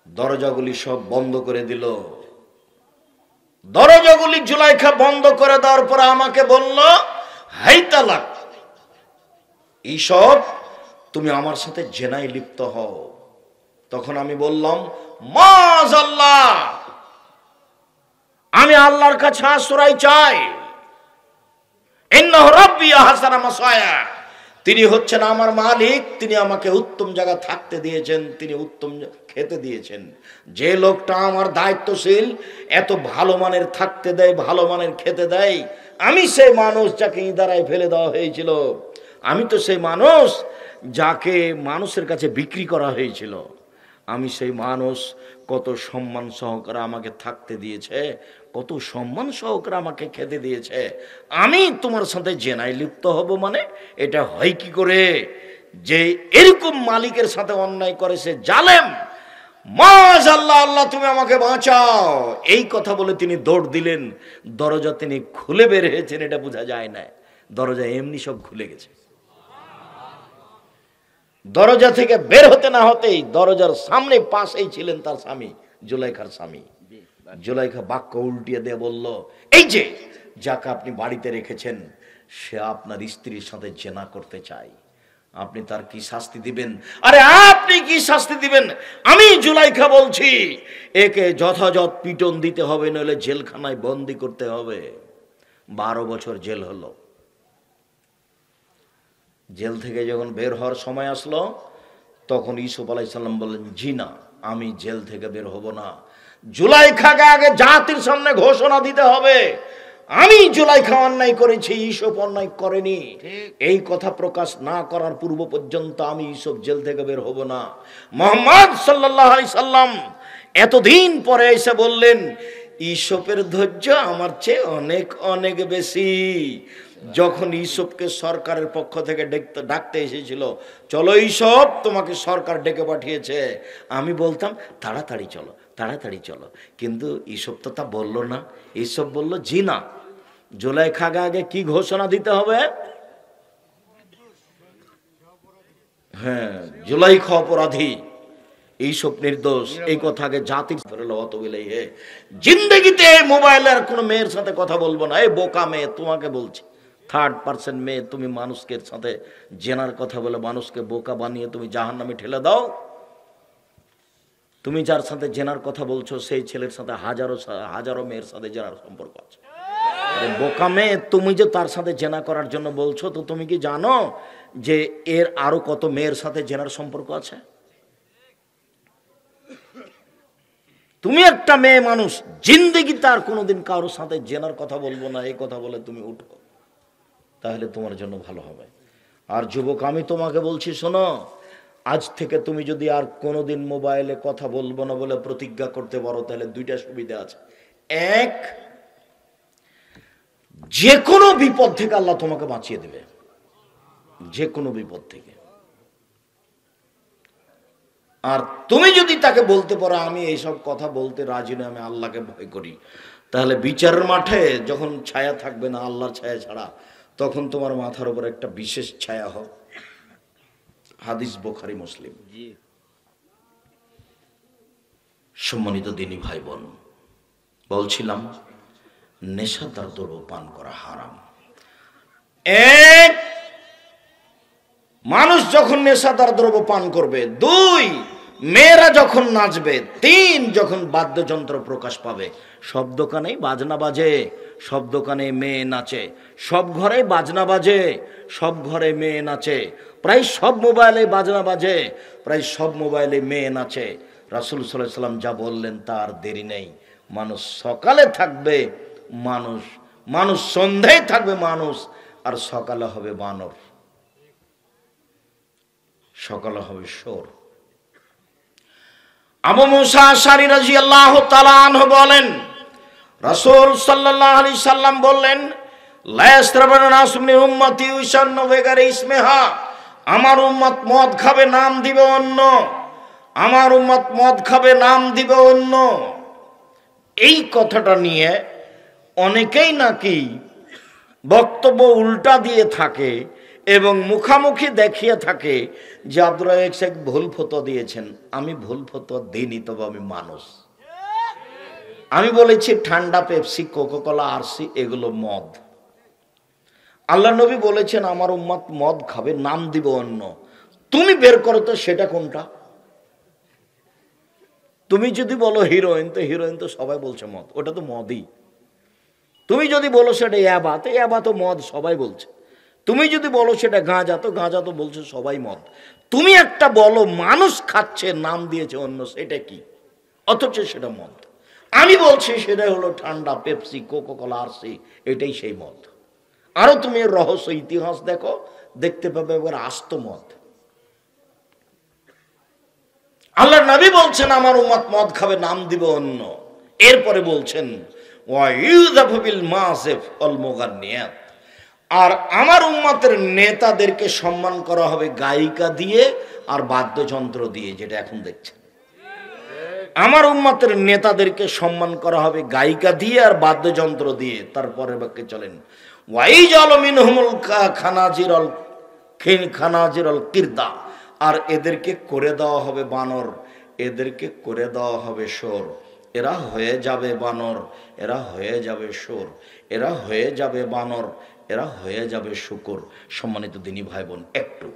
দরজাগুলি সব বন্ধ করে দিল। দরজাগুলি জুলাইখা বন্ধ করে দেওয়ার পরে আমাকে বলল, হাই তালাক, এইসব তুমি আমার সাথে জেনায় লিপ্ত হও। তখন আমি বললাম মাযাল্লাহ, আমি আল্লাহর কাছে আশ্রয় চাই। ইন্নাহু রাব্বি আহসানা মাসায়া, তিনি হচ্ছেন আমার মালিক, তিনি আমাকে উত্তম জায়গা থাকতে দিয়েছেন, তিনি উত্তম খেতে দিয়েছেন। যে লোকটা আমার দায়িত্বশীল, এত ভালো মানের থাকতে দেয়, ভালো মানের খেতে দেয়, আমি সেই মানুষ যাকে ইদারায় ফেলে দেওয়া হয়েছিল, আমি তো সেই মানুষ যাকে মানুষের কাছে বিক্রি করা হয়েছিল। আমি সেই মানুষ, কত সম্মান সহকারে আমাকে থাকতে দিয়েছে, কত সম্মান সহকারে আমাকে খেতে দিয়েছে। আমি তোমার সাথে জেনায় লিপ্ত হব মানে এটা হয় কি করে? যে এরকম মালিকের সাথে অন্যায় করেছে জালেম। মাশাআল্লাহ, আল্লাহ তুমি আমাকে বাঁচাও। এই কথা বলে তিনি দৌড় দিলেন। দরজা তিনি খুলে বের হয়েছেন, এটা বোঝা যায় না। দরজা এমনি সব খুলে গেছে। দরজা থেকে বের হতে না হতেই দরজার সামনে পাশেই ছিলেন তার স্বামী, জুলাইখার স্বামী। জুলাইখা বাক্য উল্টিয়ে দিয়ে বলল, এই যে যাকে আপনি বাড়িতে রেখেছেন, সে আপনার স্ত্রীর সাথে জেনা করতে চায়, আপনি তার কি শাস্তি দিবেন? আরে আপনি কি শাস্তি দিবেন? আমি জুলাইখা বলছি, একে যথাযথ পিটন দিতে হবে, নইলে জেলখানায় বন্দি করতে হবে। 12 বছর জেল হলো। জেল থেকে যখন বের হওয়ার সময় আসলো, তখন ইউসুফ আলাইহিস সালাম বললেন, জি না, আমি জেল থেকে বের হব না। জুলাইখাকে আগে জাতির সামনে ঘোষণা দিতে হবে, আমি জুলাইখা অন্যায় করেছি, ইউসুফ অন্যায় করেনি। এই কথা প্রকাশ না করার পূর্ব পর্যন্ত আমি ইউসুফ জেল থেকে বের হব না। মুহাম্মদ সাল্লাল্লাহু আলাইহি সাল্লাম এতদিন পরে এসে বললেন, ইউসুফের ধৈর্য আমার চেয়ে অনেক অনেক বেশি। যখন ইউসুফকে সরকারের পক্ষ থেকে ডাকতে এসেছিল, চলো ইউসুফ, তোমাকে সরকার ডেকে পাঠিয়েছে, আমি বলতাম তাড়াতাড়ি চলো, তাড়াতাড়ি চলো, কিন্তু ইউসুফ তো তা বললো না। ইউসুফ বলল, জি না, জুলাইখাকে আগে কি ঘোষণা দিতে হবে? হ্যাঁ, জুলাইখা অপরাধী, ইউসুফ নির্দোষ, এই কথা আগে জাতির জিন্দগিতে মোবাইলের কোনো মেয়ের সাথে কথা বলবো না। এই বোকা মেয়ে, তোমাকে বলছি, 3rd পারসন মেয়ে, তুমি মানুষকে সাথে জেনার কথা বলে মানুষকে বোকা বানিয়ে তুমি জাহান্নামে ঠেলে দাও। তুমি যার সাথে জেনার কথা বলছো, সেই ছেলের সাথে হাজারো মেয়ের সাথে জেনার সম্পর্ক আছে। বোকা মেয়ে, তুমি যে তার সাথে জেনা করার জন্য বলছো, তো তুমি কি জানো যে এর আরো কত মেয়ের সাথে জেনার সম্পর্ক আছে? তুমি একটা মেয়ে মানুষ, জিন্দেগি তার কোনোদিন কারোর সাথে জেনার কথা বলবো না, এই কথা বলে তুমি উঠো, তাহলে তোমার জন্য ভালো হবে। আর যুবক, আমি তোমাকে বলছি, শোনো, আজ থেকে তুমি যদি আর কোনোদিন মোবাইলে কথা বলবো না বলে প্রতিজ্ঞা করতে পারো, তাহলে দুইটা সুবিধা আছে। এক, যে কোনো বিপদ থেকে আল্লাহ তোমাকে বাঁচিয়ে দেবে, যে কোনো বিপদ থেকে। আর তুমি যদি তাকে বলতে পারো আমি এইসব কথা বলতে রাজি না, আমি আল্লাহকে ভয় করি, তাহলে বিচারের মাঠে যখন ছায়া থাকবে না আল্লাহর ছায়া ছাড়া, তখন তোমার মাথার উপর একটা বিশেষ ছায়া হবে। হাদিস বুখারী মুসলিম। সম্মানিত দিনী ভাই বোন, বলছিলাম নেশাদার দ্রব্য পান করা হারাম। এক, মানুষ যখন নেশাদার দ্রব্য পান করবে। দুই, মেয়েরা যখন নাচবে। তিন, যখন বাদ্যযন্ত্র প্রকাশ পাবে। সব দোকানেই বাজনা বাজে, সব দোকানে মেয়ে নাচে, সব ঘরে বাজনা বাজে, সব ঘরে মেয়ে নাচে, প্রায় সব মোবাইলে বাজনা বাজে, প্রায় সব মোবাইলে মেয়ে নাচে। রাসূল সাল্লাল্লাহু আলাইহি সাল্লাম যা বললেন তার দেরি নেই। মানুষ সকালে থাকবে মানুষ, মানুষ সন্ধ্যায় থাকবে মানুষ, আর সকালে হবে বানর, সকালে হবে শোর। আবু মুসা আশআরী রাদিয়াল্লাহু তাআলা আনহু বলেন, রাসূল সাল্লাল্লাহু আলাইহি সাল্লাম বললেন, লা ইয়াসরাবানা নাসু মিন উম্মতি ইউসান্নু বিগাইরি ইসমিহা, আমার উম্মত মদ খাবে, নাম দিবে অন্য, আমার উম্মত মদ খাবে, নাম দিবে অন্য। এই কথাটা নিয়ে অনেকেই নাকি বক্তব্য উল্টা দিয়ে থাকে এবং মুখামুখি দেখিয়ে থাকে যে আব্দুর রাজ্জাক শেখ ভুল ফতোয়া দিয়েছেন। আমি ভুল ফতোয়া দিইনি, তবে আমি মানুষ। আমি বলেছি ঠান্ডা, পেপসি, কোকাকোলা, আরসি এগুলো মদ। আল্লাহ নবী বলেছেন আমার উম্মত মদ খাবে, নাম দিব অন্য। তুমি বের করো তো সেটা কোনটা। তুমি যদি বলো হিরোইন, তো হিরোইন তো সবাই বলছে মদ, ওটা তো মদই। তুমি যদি বলো সেটা ইয়াবা, তো ইয়াবা তো মদ, সবাই বলছে। তুমি যদি বলো সেটা গাঁজা, তো গাঁজা তো বলছে সবাই মদ। তুমি একটা বলো মানুষ খাচ্ছে, নাম দিয়েছে অন্য, সেটা কি? অথচ সেটা মদ। আমি বলছি সেটা হলো ঠান্ডা, পেপসি, কোকাকোলা, আরসি, এটাই সেই মদ। আরো তুমি এর রহস্য ইতিহাস দেখো, দেখতে পাবে এবার আস্ত মদ। আল্লাহর নবী বলছেন আমার উম্মত মদ খাবে, নাম দিবে অন্য। এরপরে বলছেন ওয়াইউযাফু বিল মাসিফ ওয়াল মুগান্নিয়াত, আর আমার উম্মতের নেতাদেরকে সম্মান করা হবে গায়িকা দিয়ে আর বাদ্যযন্ত্র দিয়ে, যেটা এখন দেখছেন। আমার উম্মতের নেতাদেরকে সম্মান করা হবে গায়িকা দিয়ে আর বাদ্যযন্ত্র দিয়ে। তারপরে বাক্যে চলেন ওয়াইজালু মিনহুমুল খানাজিরুল কিরদা, আর এদেরকে করে দেওয়া হবে বানর, এদেরকে করে দেওয়া হবে শোর। এরা হয়ে যাবে বানর, এরা হয়ে যাবে শোর, এরা হয়ে যাবে বানর, এরা হয়ে যাবে শূকর। সম্মানিত দিনী ভাই বোন, একটু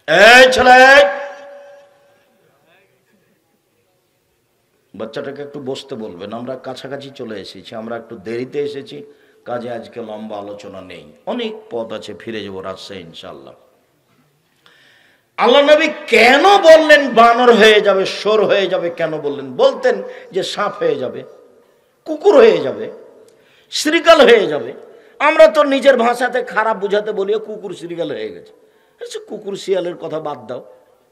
এই ছেলে, বাচ্চাটাকে একটু বসতে বলবেন। আমরা কাছাকাছি চলে এসেছি, আমরা একটু দেরিতে এসেছি, কাজে আজকে লম্বা আলোচনা নেই, অনেক পথ আছে, ফিরে যাবো রাজশাহী ইনশাআল্লাহ। আল্লাহ নবী কেন বললেন বানর হয়ে যাবে, শোর হয়ে যাবে? কেন বললেন? বলতেন যে সাপ হয়ে যাবে, কুকুর হয়ে যাবে, শ্রীকাল হয়ে যাবে। আমরা তো নিজের ভাষাতে খারাপ বুঝাতে বলি কুকুর শ্রীকাল হয়ে গেছে। কুকুর শিয়ালের কথা বাদ দাও,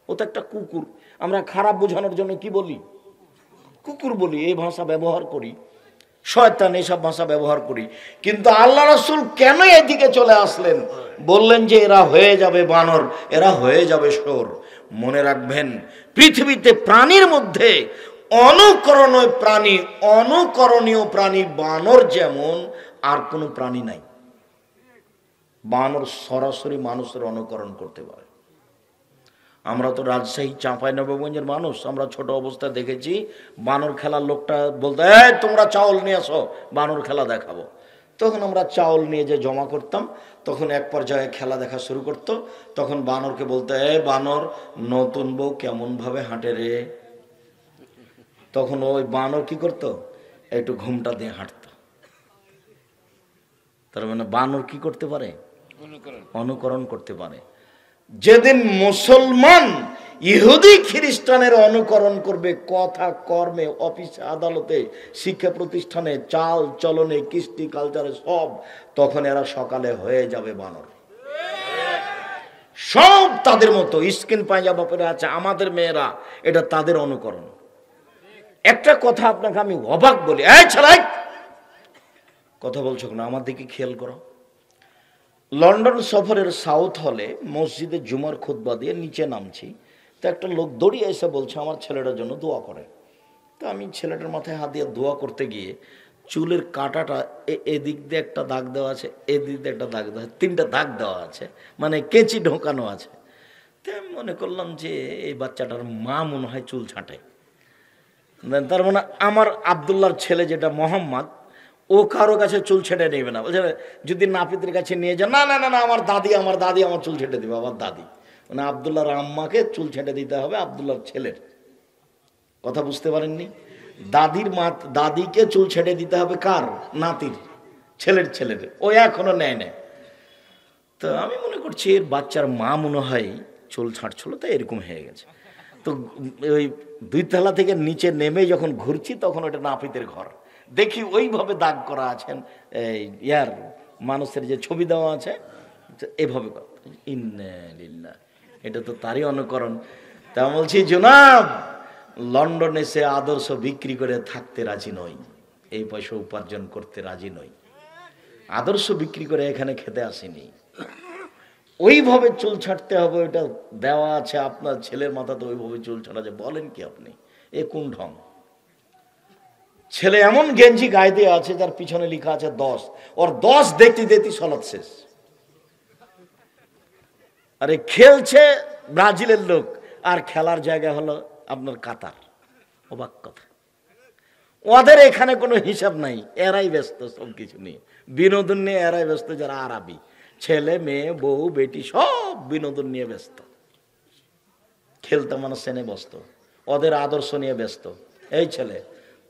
ও তো একটা কুকুর। আমরা খারাপ বোঝানোর জন্য কি বলি? কুকুর বলি, এই ভাষা ব্যবহার করি, শয়তান এসব ভাষা ব্যবহার করি। কিন্তু আল্লাহ রাসূল কেন এদিকে চলে আসলেন? বললেন যে এরা হয়ে যাবে বানর, এরা হয়ে যাবে শোর। মনে রাখবেন, পৃথিবীতে প্রাণীর মধ্যে অনুকরণীয় প্রাণী বানর যেমন আর কোনো প্রাণী নাই। বানর সরাসরি মানুষের অনুকরণ করতে পারে। আমরা তো রাজশাহী চাঁপাইনবাবগঞ্জের মানুষ, আমরা ছোট অবস্থায় দেখেছি বানর খেলার লোকটা বলতো এই তোমরা চাউল নিয়ে আসো, বানর খেলা দেখাবো। তখন আমরা চাউল নিয়ে যে জমা করতাম, তখন এক পর্যায়ে খেলা দেখা শুরু করতো। তখন বানরকে বলতো এই বানর, নতুন বউ কেমন ভাবে হাঁটে রে। তখন ওই বানর কি করতো? একটু ঘুমটা দিয়ে হাঁটতো। তার মানে বানর কি করতে পারে? অনুকরণ করতে পারে। যেদিন মুসলমান ইহুদি খ্রিস্টানের অনুকরণ করবে কথা কর্মে, অফিসে, আদালতে, শিক্ষা প্রতিষ্ঠানে, চাল চলনে, কৃষ্টি কালচারে সব, তখন এরা সকালে হয়ে যাবে বানর। সব তাদের মতো স্কিন পাঞ্জাবা পরে আছে আমাদের মেয়েরা, এটা তাদের অনুকরণ। একটা কথা আপনাকে আমি অবাক বলি, এই ছেলাই কথা বলছো না, আমার দিকে খেয়াল করো। লন্ডন সফরের সাউথ হলে মসজিদে জুমার খুতবা দিয়ে নিচে নামছি, তো একটা লোক দৌড়িয়ে এসে বলছে আমার ছেলেটার জন্য দোয়া করে। তো আমি ছেলেটার মাথায় হাত দিয়ে দোয়া করতে গিয়ে চুলের কাঁটাটা এদিক দিয়ে একটা দাগ দেওয়া আছে, এদিক দিয়ে একটা দাগ দেওয়া আছে, 3টা দাগ দেওয়া আছে, মানে কেঁচি ঢোকানো আছে। তো আমি মনে করলাম যে এই বাচ্চাটার মা মনে হয় চুল ছাঁটে। তার মানে আমার আবদুল্লাহর ছেলে যেটা মোহাম্মদ, ও কারো কাছে চুল ছেটে নেবে না। বলছে যদি নাপিতের কাছে নিয়ে যান, না না না না আমার দাদি আমার চুল ছেটে দেবে, আমার দাদি। মানে আবদুল্লাহর আম্মাকে চুল ছেটে দিতে হবে আবদুল্লাহর ছেলের। কথা বুঝতে পারেননি? দাদিকে চুল ছেটে দিতে হবে কার? নাতির, ছেলের। ও এখনো নেয় না। তো আমি মনে করছি এর বাচ্চার মা মনে হয় চুল ছাঁটছিল, তাই এরকম হয়ে গেছে। তো ওই 2 তলা থেকে নিচে নেমে যখন ঘুরছি তখন ওটা নাপিতের ঘর, দেখি ওইভাবে দাগ করা আছেন, এই ইয়ার মানুষের যে ছবি দেওয়া আছে এভাবে। ইন্নালিল্লাহ, এটা তো তারই অনুকরণ। তা বলছি জনাব, লন্ডনে সে আদর্শ বিক্রি করে থাকতে রাজি নই, এই পয়সা উপার্জন করতে রাজি নই, আদর্শ বিক্রি করে এখানে খেতে আসেনি। ওইভাবে চুল ছাড়তে হবে, ওইটা দেওয়া আছে আপনার ছেলের মাথাতে, ওইভাবে চুল ছাড়া যায়। বলেন কি আপনি? এ কোন ঢং? ছেলে এমন গেঞ্জি গায়ে দিয়ে আছে যার পিছনে লেখা আছে 10, ওর 10 দেখতে দেখতে সলাৎ শেষ। আরে খেলছে ব্রাজিলের লোক, আর খেলার জায়গা হলো আপনার কাতার। অবাক কথা, ওদের এখানে কোনো হিসাব নাই, এরাই ব্যস্ত সবকিছু নিয়ে, বিনোদন নিয়ে এরাই ব্যস্ত। যারা আরবি, ছেলে মেয়ে বউ বেটি সব বিনোদন নিয়ে ব্যস্ত, খেলতে মানুষ সেনে ব্যস্ত, ওদের আদর্শ নিয়ে ব্যস্ত। এই ছেলে,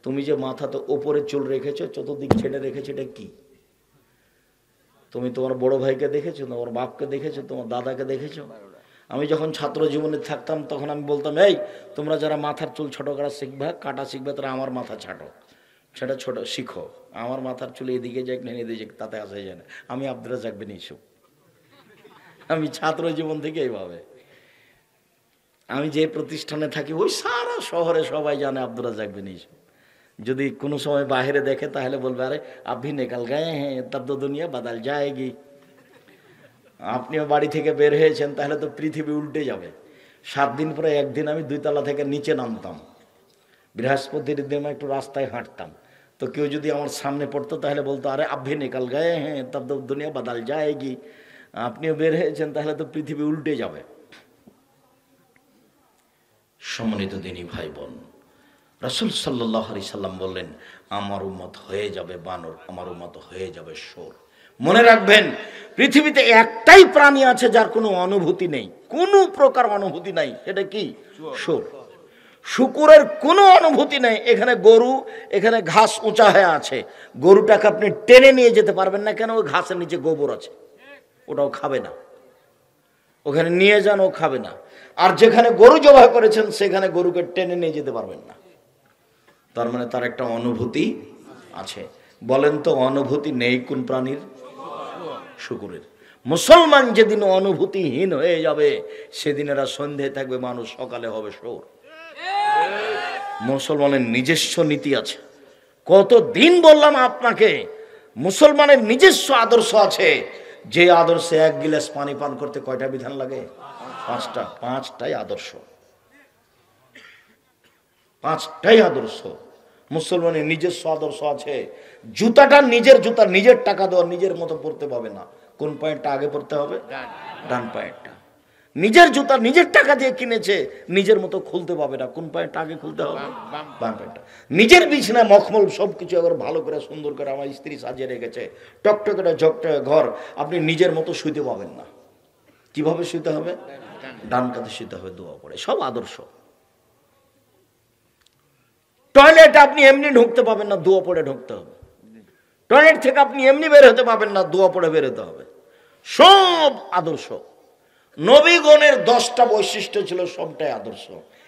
তুমি যে মাথাতে ওপরে চুল রেখেছো, চতুর্দিক ছেড়ে রেখেছো, এটা কি? তুমি তোমার বড় ভাইকে দেখেছো, তোমার বাপকে দেখেছো, তোমার দাদাকে দেখেছো? আমি যখন ছাত্র জীবনে থাকতাম তখন আমি বলতাম, এই তোমরা যারা মাথার চুল ছোট করা শিখবে, কাটা শিখবে, তারা আমার মাথা ছাটো, সেটা ছোট শিখো। আমার মাথার চুল এদিকে যাক না এদিকে যাক, তাতে আসা যায় না। আমি আব্দুর রাজ্জাক বিন ইউসুফ, আমি ছাত্র জীবন থেকে এইভাবে। আমি যে প্রতিষ্ঠানে থাকি ওই সারা শহরে সবাই জানে আব্দুর রাজ্জাক বিন ইউসুফ। যদি কোনো সময় বাইরে দেখে তাহলে বলবে, আরে আভি নিকাল গায়ে হ্যাঁ তব তো দুনিয়া বদল যায়গি। আপনিও বাড়ি থেকে বের হয়েছেন, তাহলে তো পৃথিবী উল্টে যাবে। 7 দিন পরে একদিন আমি 2 তলা থেকে নিচে নামতাম, বৃহস্পতির দিন একটু রাস্তায় হাঁটতাম, তো কেউ যদি আমার সামনে পড়তো তাহলে বলতো, আরে আভি নিকাল গায়ে হ্যাঁ তব তো দুনিয়া বদল যায়গি। আপনিও বের হয়েছেন, তাহলে তো পৃথিবী উল্টে যাবে। সম্মানিত দিনী ভাই বোন, রাসূল সাল্লাল্লাহু আলাইহি সাল্লাম বললেন, আমার উম্মত হয়ে যাবে বানর, আমার উম্মত হয়ে যাবে শুয়োর। মনে রাখবেন, পৃথিবীতে একটাই প্রাণী আছে যার কোনো অনুভূতি নেই, কোনো প্রকার অনুভূতি নাই, এটা কি? শুয়োর। শুকুরের কোনো অনুভূতি নেই। এখানে গরু, এখানে ঘাস উঁচা হয়ে আছে, গরুটাকে আপনি টেনে নিয়ে যেতে পারবেন না, কেন? ওই ঘাসের নিচে গোবর আছে, ওটাও খাবে না। ওখানে নিয়ে যান, ও খাবে না। আর যেখানে গরু জবাই করেছেন সেখানে গরুকে টেনে নিয়ে যেতে পারবেন না। তার মানে তার একটা অনুভূতি আছে। বলেন তো, অনুভূতি নেই কোন প্রাণীর? শুকুরের। মুসলমান যেদিন অনুভূতিহীন হয়ে যাবে সেদিন এরা সন্ধ্যায় থাকবে মানুষ, সকালে হবে শুয়োর। মুসলমানের নিজস্ব নীতি আছে। কতদিন বললাম আপনাকে, মুসলমানের নিজস্ব আদর্শ আছে, যে আদর্শে 1 গিলাস পানি পান করতে কয়টা বিধান লাগে? 5টা। 5টাই আদর্শ, 5টাই আদর্শ। মুসলমানের নিজস্ব আদর্শ আছে। জুতাটা নিজের জুতা, নিজের টাকা দেওয়া, নিজের মতো পরতে পাবে না। কোন পায়েরটা আগে পরতে হবে? ডান পায়েরটা। নিজের জুতা নিজের টাকা দিয়ে কিনেছে, নিজের মতো খুলতে পাবে না। কোন পায়েরটা আগে খুলতে হবে? বাম পায়েরটা। নিজের বিছানা মখমল সবকিছু আবার ভালো করে সুন্দর করে আমার স্ত্রী সাজিয়ে রেখেছে, টকটকে ঝকটকে ঘর, আপনি নিজের মতো শুইতে পাবেন না। কিভাবে শুইতে হবে? ডান কাঁধে শুইতে হবে, দোয়া পড়ে। সব আদর্শ। টয়লেটে আপনি এমনি ঢুকতে পাবেন না, দোয়া পড়ে ঢুকতে হবে। টয়লেট থেকে আপনি এমনি বের হতে পাবেন না, দোয়া পড়ে বের হতে হবে। সব আদর্শ। নবীগণের 10টা বৈশিষ্ট্য ছিল, সবটাই আদর্শ।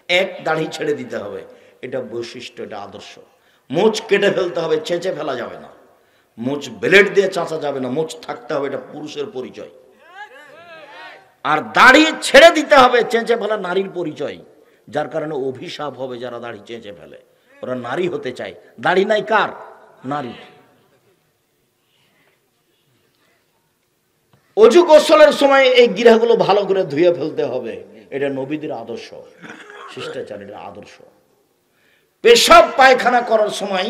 এক, দাড়ি ছেড়ে দিতে হবে, এটা বৈশিষ্ট্য, এটা আদর্শ। মুছ কেটে ফেলতে হবে, চেঁচে ফেলা যাবে না। মুছ ব্লেড দিয়ে চাঁচা যাবে না, মুছ থাকতে হবে, এটা পুরুষের পরিচয়। আর দাড়ি ছেড়ে দিতে হবে, চেঁচে ফেলা নারীর পরিচয়। যার কারণে অভিশাপ হবে যারা দাড়ি চেঁচে ফেলে, ওরা নারী হতে চায়। দাড়ি নাই কার? নারী। অজু গোসলের সময় এই গিরাগুলো ভালো করে ধুয়ে ফেলতে হবে, এটা নবীদের আদর্শ, শিষ্টাচার, এটা আদর্শ। পেশাব পায়খানা করার সময়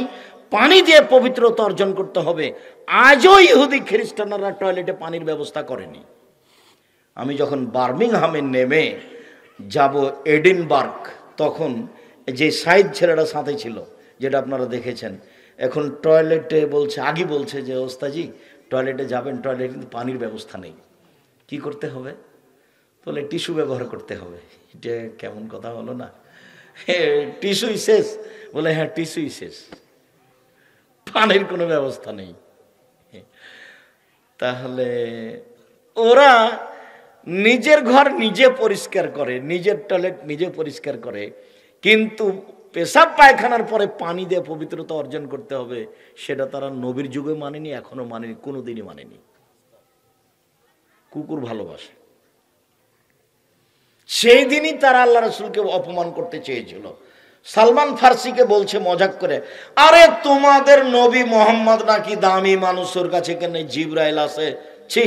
পানি দিয়ে পবিত্রতা অর্জন করতে হবে। আজও ইহুদি খ্রিস্টানরা টয়লেটে পানির ব্যবস্থা করেনি। আমি যখন বার্মিংহামে নেমে যাব এডিনবার্গ, তখন যে সাইদ ছেলেটা সাথে ছিল, যেটা আপনারা দেখেছেন, এখন টয়লেটে বলছে, আগে বলছে যে ওস্তাজি টয়লেটে যাবেন, টয়লেটে কিন্তু পানির ব্যবস্থা নেই, কি করতে হবে? বলে টিস্যু ব্যবহার করতে হবে। এটা কেমন কথা হলো না? টিস্যুই শেষ। বলে হ্যাঁ, টিস্যুই শেষ, পানির কোনো ব্যবস্থা নেই। তাহলে ওরা নিজের ঘর নিজে পরিষ্কার করে, নিজের টয়লেট নিজে পরিষ্কার করে, কিন্তু পেশাব পায়খানার পরে পানি দিয়ে পবিত্রতা অর্জন করতে হবে, সেটা তারা নবীর যুগে মানেনি, এখনো মানেনি, কোনোদিনই মানেনি। কুকুর ভালোবাসে, সেই দিনই তারা আল্লাহ রাসূলকে অপমান করতে চেয়েছিল। সালমান ফার্সিকে বলছে মজাক করে, আরে তোমাদের নবী মোহাম্মদ নাকি দামি মানুষের কাছে, কেন জিবরাইল আছে? ছি,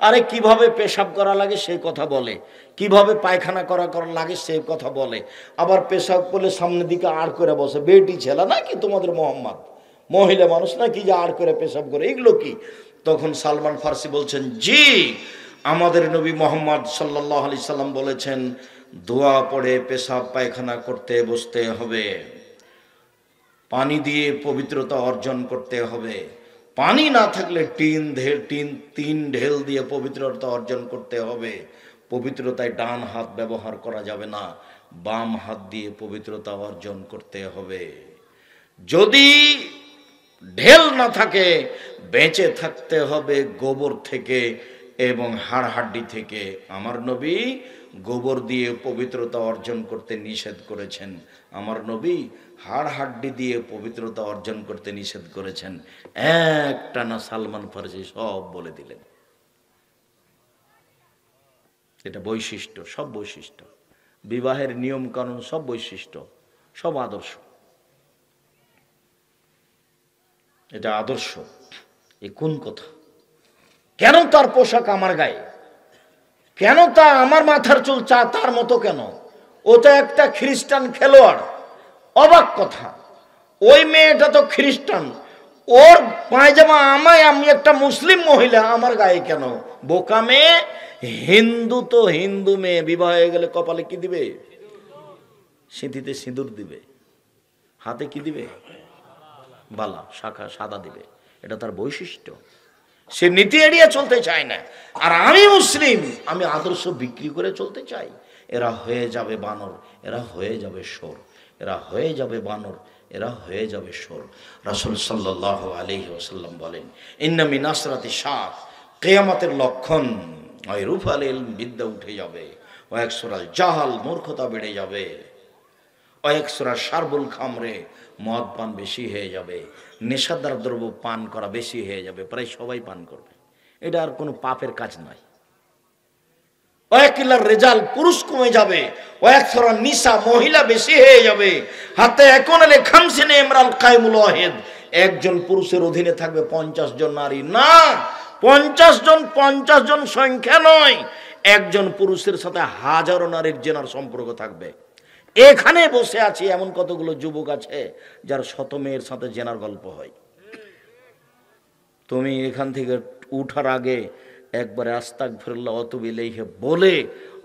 আরে কিভাবে পেশাব করা লাগে সেই কথা বলে, কিভাবে পায়খানা করা লাগে সেই কথা বলে, আবার পেশাব করলে সামনের দিকে আড় করে বসে। বেটি ছেলে নাকি তোমাদের মোহাম্মদ? মহিলা মানুষ নাকি যে আড় করে পেশাব করে? এগুলো কি? তখন সালমান ফার্সি বলছেন, জি, আমাদের নবী মোহাম্মদ সাল্লাল্লাহু আলাইহি সাল্লাম বলেছেন, দোয়া পড়ে পেশাব পায়খানা করতে বসতে হবে, পানি দিয়ে পবিত্রতা অর্জন করতে হবে। পানি না থাকলে তিন ঢেল দিয়ে পবিত্রতা অর্জন করতে হবে। পবিত্রতায় ডান হাত ব্যবহার করা যাবে না, বাম হাত দিয়ে পবিত্রতা অর্জন করতে হবে। যদি ঢেল না থাকে, বেঁচে থাকতে হবে গোবর থেকে এবং হাড় হাড্ডি থেকে। আমার নবী গোবর দিয়ে পবিত্রতা অর্জন করতে নিষেধ করেছেন, আমার নবী হাড় হাড্ডি দিয়ে পবিত্রতা অর্জন করতে নিষেধ করেছেন। একটা না সালমান ফার্সি সব বলে দিলেন। এটা বৈশিষ্ট্য, সব বৈশিষ্ট্য, বিবাহের নিয়ম কানুন, সব বৈশিষ্ট্য, সব আদর্শ। এটা আদর্শ। এ কোন কথা? কেন তার পোশাক আমার গায়ে? কেন তা আমার মাথার চুল তার মতো কেন? ও তো একটা খ্রিস্টান খেলোয়াড়। অবাক কথা, ওই মেয়েটা তো খ্রিস্টান, ওর পায়জামা আমি একটা মুসলিম মহিলা, আমার গায়ে কেন? বোকা মেয়ে। হিন্দু তো হিন্দু মেয়ে, বিবাহ হয়ে গেলে কপালে কি দিবে? সিঁথিতে সিঁদুর দিবে, হাতে কি দিবে? বালা শাখা সাদা দিবে। এটা তার বৈশিষ্ট্য। সে নীতি এড়িয়ে চলতে চায় না। আর আমি মুসলিম, আমি আদর্শ বিক্রি করে চলতে চাই। এরা হয়ে যাবে বানর, এরা হয়ে যাবে শোর, এরা হয়ে যাবে বানর, এরা হয়ে যাবে শোর। রাসূল সাল্লাল্লাহু আলাইহি ওয়াসাল্লাম বলেন, ইন্না মিন আসরাতি সাত, কিয়ামতের লক্ষণ, ওই রুফাল ইলম, বিদ্যা উঠে যাবে, ও একসরাল জাহাল, মূর্খতা বেড়ে যাবে, ও একসরা শারবুল খামরে, মদ পান বেশি হয়ে যাবে, নেশাদার দ্রব্য পান করা বেশি হয়ে যাবে, প্রায় সবাই পান করবে। এটা আর কোনো পাপের কাজ নয়। ওয়াকিলার রেজাল, পুরুষ কমে যাবে, ওয়াকসরা নিসা, মহিলা বেশি হয়ে যাবে, হাতে এখন এলে খামসিনে ইমরাল কায়মুল ওয়াহিদ, একজন পুরুষের অধীনে থাকবে 50 জন নারী। না, 50 জন সংখ্যা নয়, একজন পুরুষের সাথে হাজারো নারীর জেনার সম্পর্ক থাকবে। এখানে বসে আছি এমন কতগুলো যুবক আছে যার শত মেয়ের সাথে জেনার গল্প হয়। তুমি এখান থেকে উঠার আগে একবারে আস্তাগফিরুল্লাহ ওয়া আতুবু ইলাইহি বলে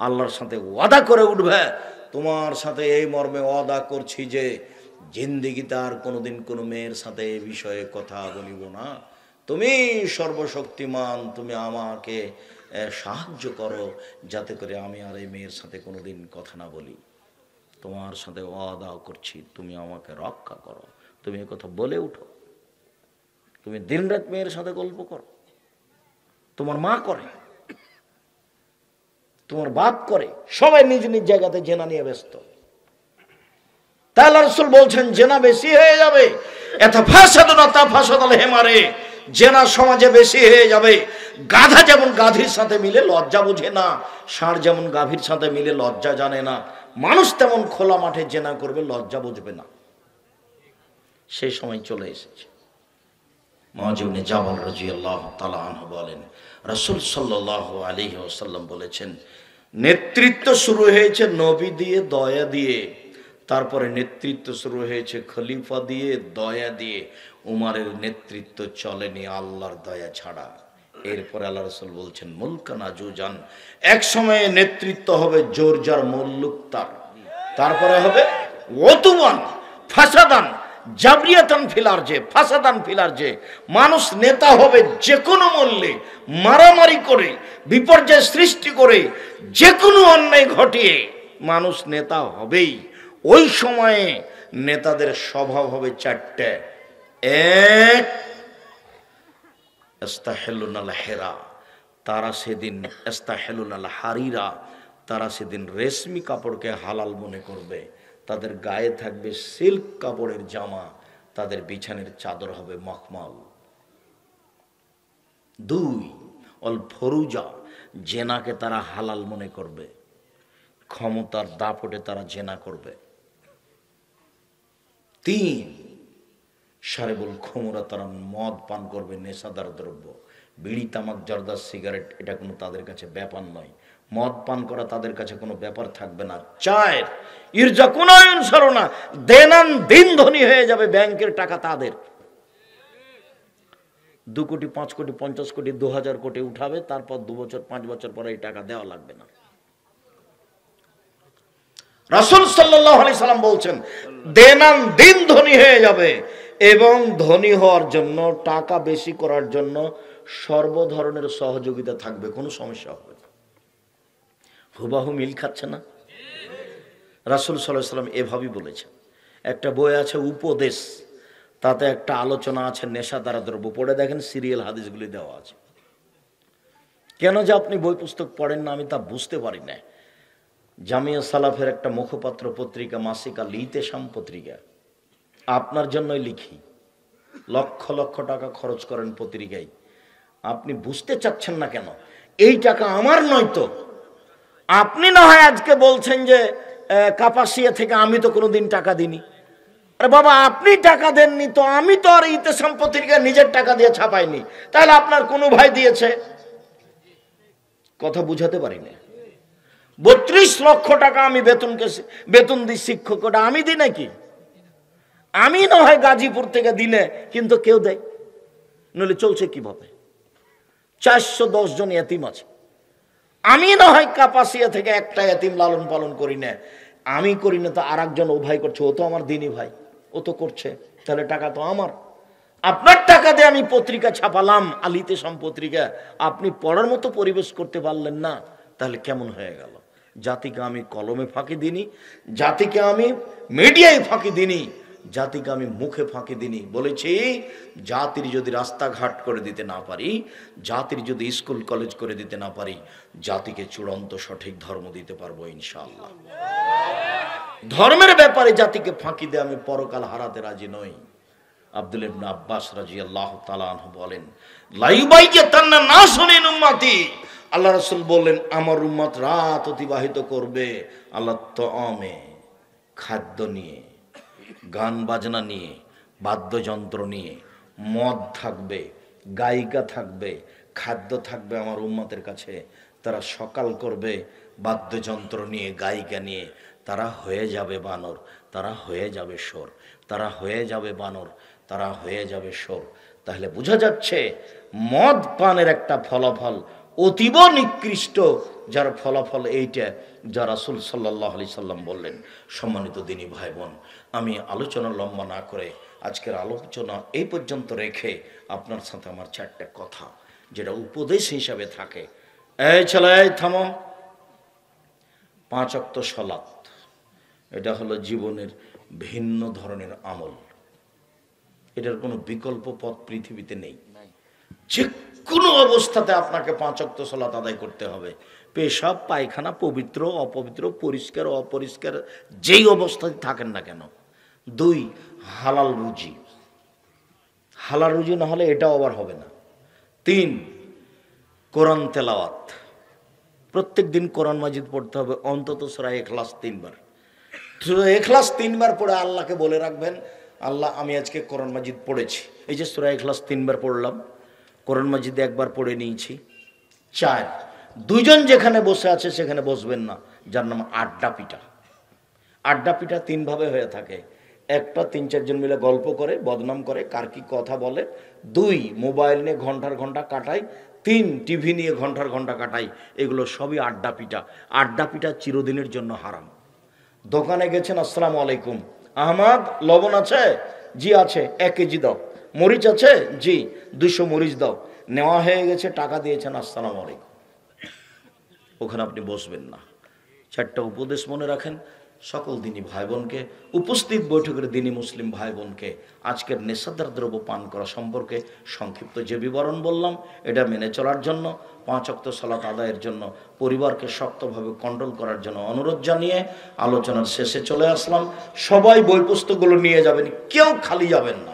আল্লাহর সাথে ওয়াদা করে উঠবে, তোমার সাথে এই মর্মে ওয়াদা করছি যে জিন্দেগিতে আর কোনোদিন কোনো মেয়ের সাথে এই বিষয়ে কথা বলিব না। তুমি সর্বশক্তিমান, তুমি আমাকে সাহায্য করো যাতে করে আমি আর এই মেয়ের সাথে কোনোদিন কথা না বলি। তোমার সাথে ওয়াদা করছি, তুমি আমাকে রক্ষা করো। তুমি এই কথা বলে উঠো। তুমি দিনরাত মেয়ের সাথে গল্প করো, তোমার মা করে, তোমার বাপ করে, সবাই নিজ নিজ জায়গাতে জেনা নিয়ে ব্যস্ত। তাই আল্লাহ রাসূল বলছেন জেনা বেশি হয়ে যাবে, এত ফাসাদুন তা ফাসাদাল হেমারে, জেনা সমাজে বেশি হয়ে যাবে। গাধা যেমন গাধীর সাথে মিলে লজ্জা বুঝে না, ষাঁড় যেমন গাভীর সাথে মিলে লজ্জা জানে না, মানুষ তেমন খোলা মাঠে জেনা করবে, লজ্জা বুঝবে না। সেই সময় চলে এসেছে। মুআয ইবনে জাবাল রাদিয়াল্লাহু তাআলা আনহু বলেন, রাসূল সাল্লাল্লাহু আলাইহি ওয়াসাল্লাম বলেছেন, নেতৃত্ব শুরু হয়েছে নবী দিয়ে, দয়া দিয়ে, তারপরে নেতৃত্ব শুরু হয়েছে খলিফা দিয়ে, দয়া দিয়ে। উমারের নেতৃত্ব চলেনি আল্লাহর দয়া ছাড়া। এরপরে আল্লাহ রাসূল বলছেন মুলকান আজুজান, এক সময়ে নেতৃত্ব হবে জোর যার মুল্লুক তার, তারপরে হবে ওতুবান ফাসাদান জাবরিয়াতান ফিলারজে, ফাসাদান ফিলারজে, মানুষ নেতা হবে যে কোনো মূল্যে, মারামারি করে, বিপর্যয় সৃষ্টি করে, যে কোনো অন্যায় ঘটিয়ে মানুষ নেতা হবেই। ওই সময়ে নেতাদের স্বভাব হবে চারটে। এক, ইস্তাহিলুনাল হেরা, তারা সেদিন ইস্তাহিলুনাল হারিরা, তারা সেদিন রেশমি কাপড়কে হালাল মনে করবে, তাদের গায়ে থাকবে সিল্ক কাপড়ের জামা, তাদের বিছানের চাদর হবে মখমল। দুই, অল ফরুজা, জেনাকে তারা হালাল মনে করবে, ক্ষমতার দাপটে তারা জেনা করবে। তিন, সারেবুল খুমরা, তারা মদ পান করবে, নেশাদার দ্রব্য, বিড়ি তামাক জর্দা সিগারেট, এটা কোনো তাদের কাছে ব্যাপার নয়, মদ পান করা তাদের কাছে কোনো ব্যাপার থাকবে না। চার, ইরজা কুনায়ন সরনা, দেনান দিন ধনী হয়ে যাবে, ব্যাংকের টাকা তাদের, 2 কোটি 5 কোটি 50 কোটি 2000 কোটি উঠাবে, তারপর 2 বছর 5 বছর পরে এই টাকা দেওয়া লাগবে না। রাসূল সাল্লাল্লাহু আলাইহি সাল্লাম বলছেন দেনান দিন ধনী হয়ে যাবে, এবং ধনী হওয়ার জন্য, টাকা বেশি করার জন্য সর্ব ধরনের সহযোগিতা থাকবে, কোনো সমস্যা হবে না। হুবাহু মিল খাচ্ছে না? রাসূল সাল্লাল্লাহু আলাইহি সাল্লাম এভাবেই বলেছেন। একটা বই আছে উপদেশ, তাতে একটা আলোচনা আছে নেশাদার দ্রব্য, পড়ে দেখেন, সিরিয়াল হাদিসগুলি দেওয়া আছে। কেন যে আপনি বই পুস্তক পড়েন না আমি তা বুঝতে পারি না। জামিয়া সালাফের একটা মুখপাত্র পত্রিকা মাসিকা লিতেশাম পত্রিকা, আপনার জন্যই লিখি, লক্ষ লক্ষ টাকা খরচ করেন পত্রিকায়, আপনি বুঝতে চাচ্ছেন না কেন? এই টাকা আমার নয় তো। আপনি না হয় আজকে বলছেন যে কাপাসিয়া থেকে আমি তো কোনোদিন টাকা দিইনি। আরে বাবা, আপনি টাকা দেননি তো, আমি তো আর ইতেশাম পত্রিকা নিজের টাকা দিয়ে ছাপাইনি, তাহলে আপনার কোনো ভাই দিয়েছে? কথা বুঝাতে পারি না। 32 লক্ষ টাকা আমি বেতন দিই শিক্ষক, ওটা আমি দিই নাকি? আমি না হয় গাজীপুর থেকে দিনে, কিন্তু কেউ দেয়, নইলে চলছে কিভাবে? 410 জন এতিম আছে, আমি না হয় কাপাসিয়া থেকে একটা এতিম লালন পালন করি না, আমি করি না তো আর একজন ও ভাই করছে, ও তো আমার দিনী ভাই, ও তো করছে, তাহলে টাকা তো আমার। আপনার টাকা দিয়ে আমি পত্রিকা ছাপালাম, আলিতেশাম পত্রিকা, আপনি পড়ার মতো পরিবেশ করতে পারলেন না, তাহলে কেমন হয়ে গেল? জাতিকে আমি কলমে ফাঁকি দিনি, জাতিকে আমি মিডিয়ায় ফাঁকি দিনি, জাতিকে আমি মুখে ফাঁকি দিনি। বলেছি জাতির যদি রাস্তাঘাট করে দিতে না পারি, জাতির যদি স্কুল কলেজ করে দিতে না পারি, জাতিকে চূড়ান্ত সঠিক ধর্ম দিতে পারবো ইনশাআল্লাহ। ধর্মের ব্যাপারে জাতিকে ফাঁকি দিয়ে আমি পরকাল হারাতে রাজি নই। আব্দুল ইবনে আব্বাস রাদিয়াল্লাহু তাআলা আনহু বলেন, লাইবাইয়াতান্না নাসুন উম্মতি, আল্লাহ রাসূল বললেন আমার উম্মত রাত অতিবাহিত করবে আল্লাহ তাআমে, খাদ্য নিয়ে, গান বাজনা নিয়ে, বাদ্যযন্ত্র নিয়ে, মদ থাকবে, গায়িকা থাকবে, খাদ্য থাকবে আমার উম্মতের কাছে। তারা সকাল করবে বাদ্যযন্ত্র নিয়ে, গায়িকা নিয়ে, তারা হয়ে যাবে বানর, তারা হয়ে যাবে শোর, তারা হয়ে যাবে বানর, তারা হয়ে যাবে শোর। তাহলে বোঝা যাচ্ছে মদ পানের একটা ফলাফল অতীব নিকৃষ্ট, যার ফলাফল এইটা যা রাসূল সাল্লাল্লাহু আলাইহি সাল্লাম বললেন। সম্মানিত দিনী ভাই বোন, আমি আলোচনা লম্বা না করে আজকের আলোচনা এই পর্যন্ত রেখে আপনার সাথে আমার 4টা কথা যেটা উপদেশ হিসাবে থাকে। এই ছেলে থামো, 5 ওয়াক্ত সালাত, এটা হলো জীবনের ভিন্ন ধরনের আমল, এটার কোনো বিকল্প পথ পৃথিবীতে নেই। যে কোনো অবস্থাতে আপনাকে 5 ওয়াক্ত সালাত আদায় করতে হবে। পেশাব পায়খানা পবিত্র অপবিত্র পরিষ্কার অপরিষ্কার যেই অবস্থায় থাকেন না কেন। 2 হালাল রুজি, হালাল রুজি না হলে এটাও আবার হবে না। 3 কোরআন তেলাওয়াত, প্রত্যেক দিন কোরআন মাজিদ পড়তে হবে অন্তত সূরা ইখলাস 3 বার। সূরা ইখলাস 3 বার পড়ে আল্লাহকে বলে রাখবেন, আল্লাহ আমি আজকে কোরআন মাজিদ পড়েছি। এই যে সূরা ইখলাস 3 বার পড়লাম, কোরআন মাজিদ একবার পড়ে নিয়েছি। 4 দুইজন যেখানে বসে আছে সেখানে বসবেন না, যার নাম আড্ডা পিটা। আড্ডা পিটা 3 ভাবে হয়ে থাকে। একটা 3-4 জন মিলে গল্প করে বদনাম করে, কার কি কথা বলে। 2 মোবাইল নিয়ে ঘন্টার ঘন্টা কাটায়। 3 টিভি নিয়ে ঘন্টার ঘন্টা কাটাই। এগুলো সবই আড্ডা পিটা। আড্ডা পিটা চিরদিনের জন্য হারাম। দোকানে গেছেন, আসসালামু আলাইকুম, আহমদ লবণ আছে? জি আছে, 1 কেজি দাও। মরিচ আছে? জি 200 মরিচ দাও। নেওয়া হয়ে গেছে, টাকা দিয়েছেন, আসসালামু আলাইকুম। ওখানে আপনি বসবেন না। 4টা উপদেশ মনে রাখেন সকল দিনী ভাই বোনকে, উপস্থিত বৈঠকের দিনী মুসলিম ভাই বোনকে আজকের নেশাদার দ্রব্য পান করা সম্পর্কে সংক্ষিপ্ত যে বিবরণ বললাম, এটা মেনে চলার জন্য, 5 ওয়াক্ত সালাত আদায়ের জন্য, পরিবারকে শক্তভাবে কন্ট্রোল করার জন্য অনুরোধ জানিয়ে আলোচনার শেষে চলে আসলাম। সবাই বই পুস্তকগুলো নিয়ে যাবেন, কেউ খালি যাবেন না।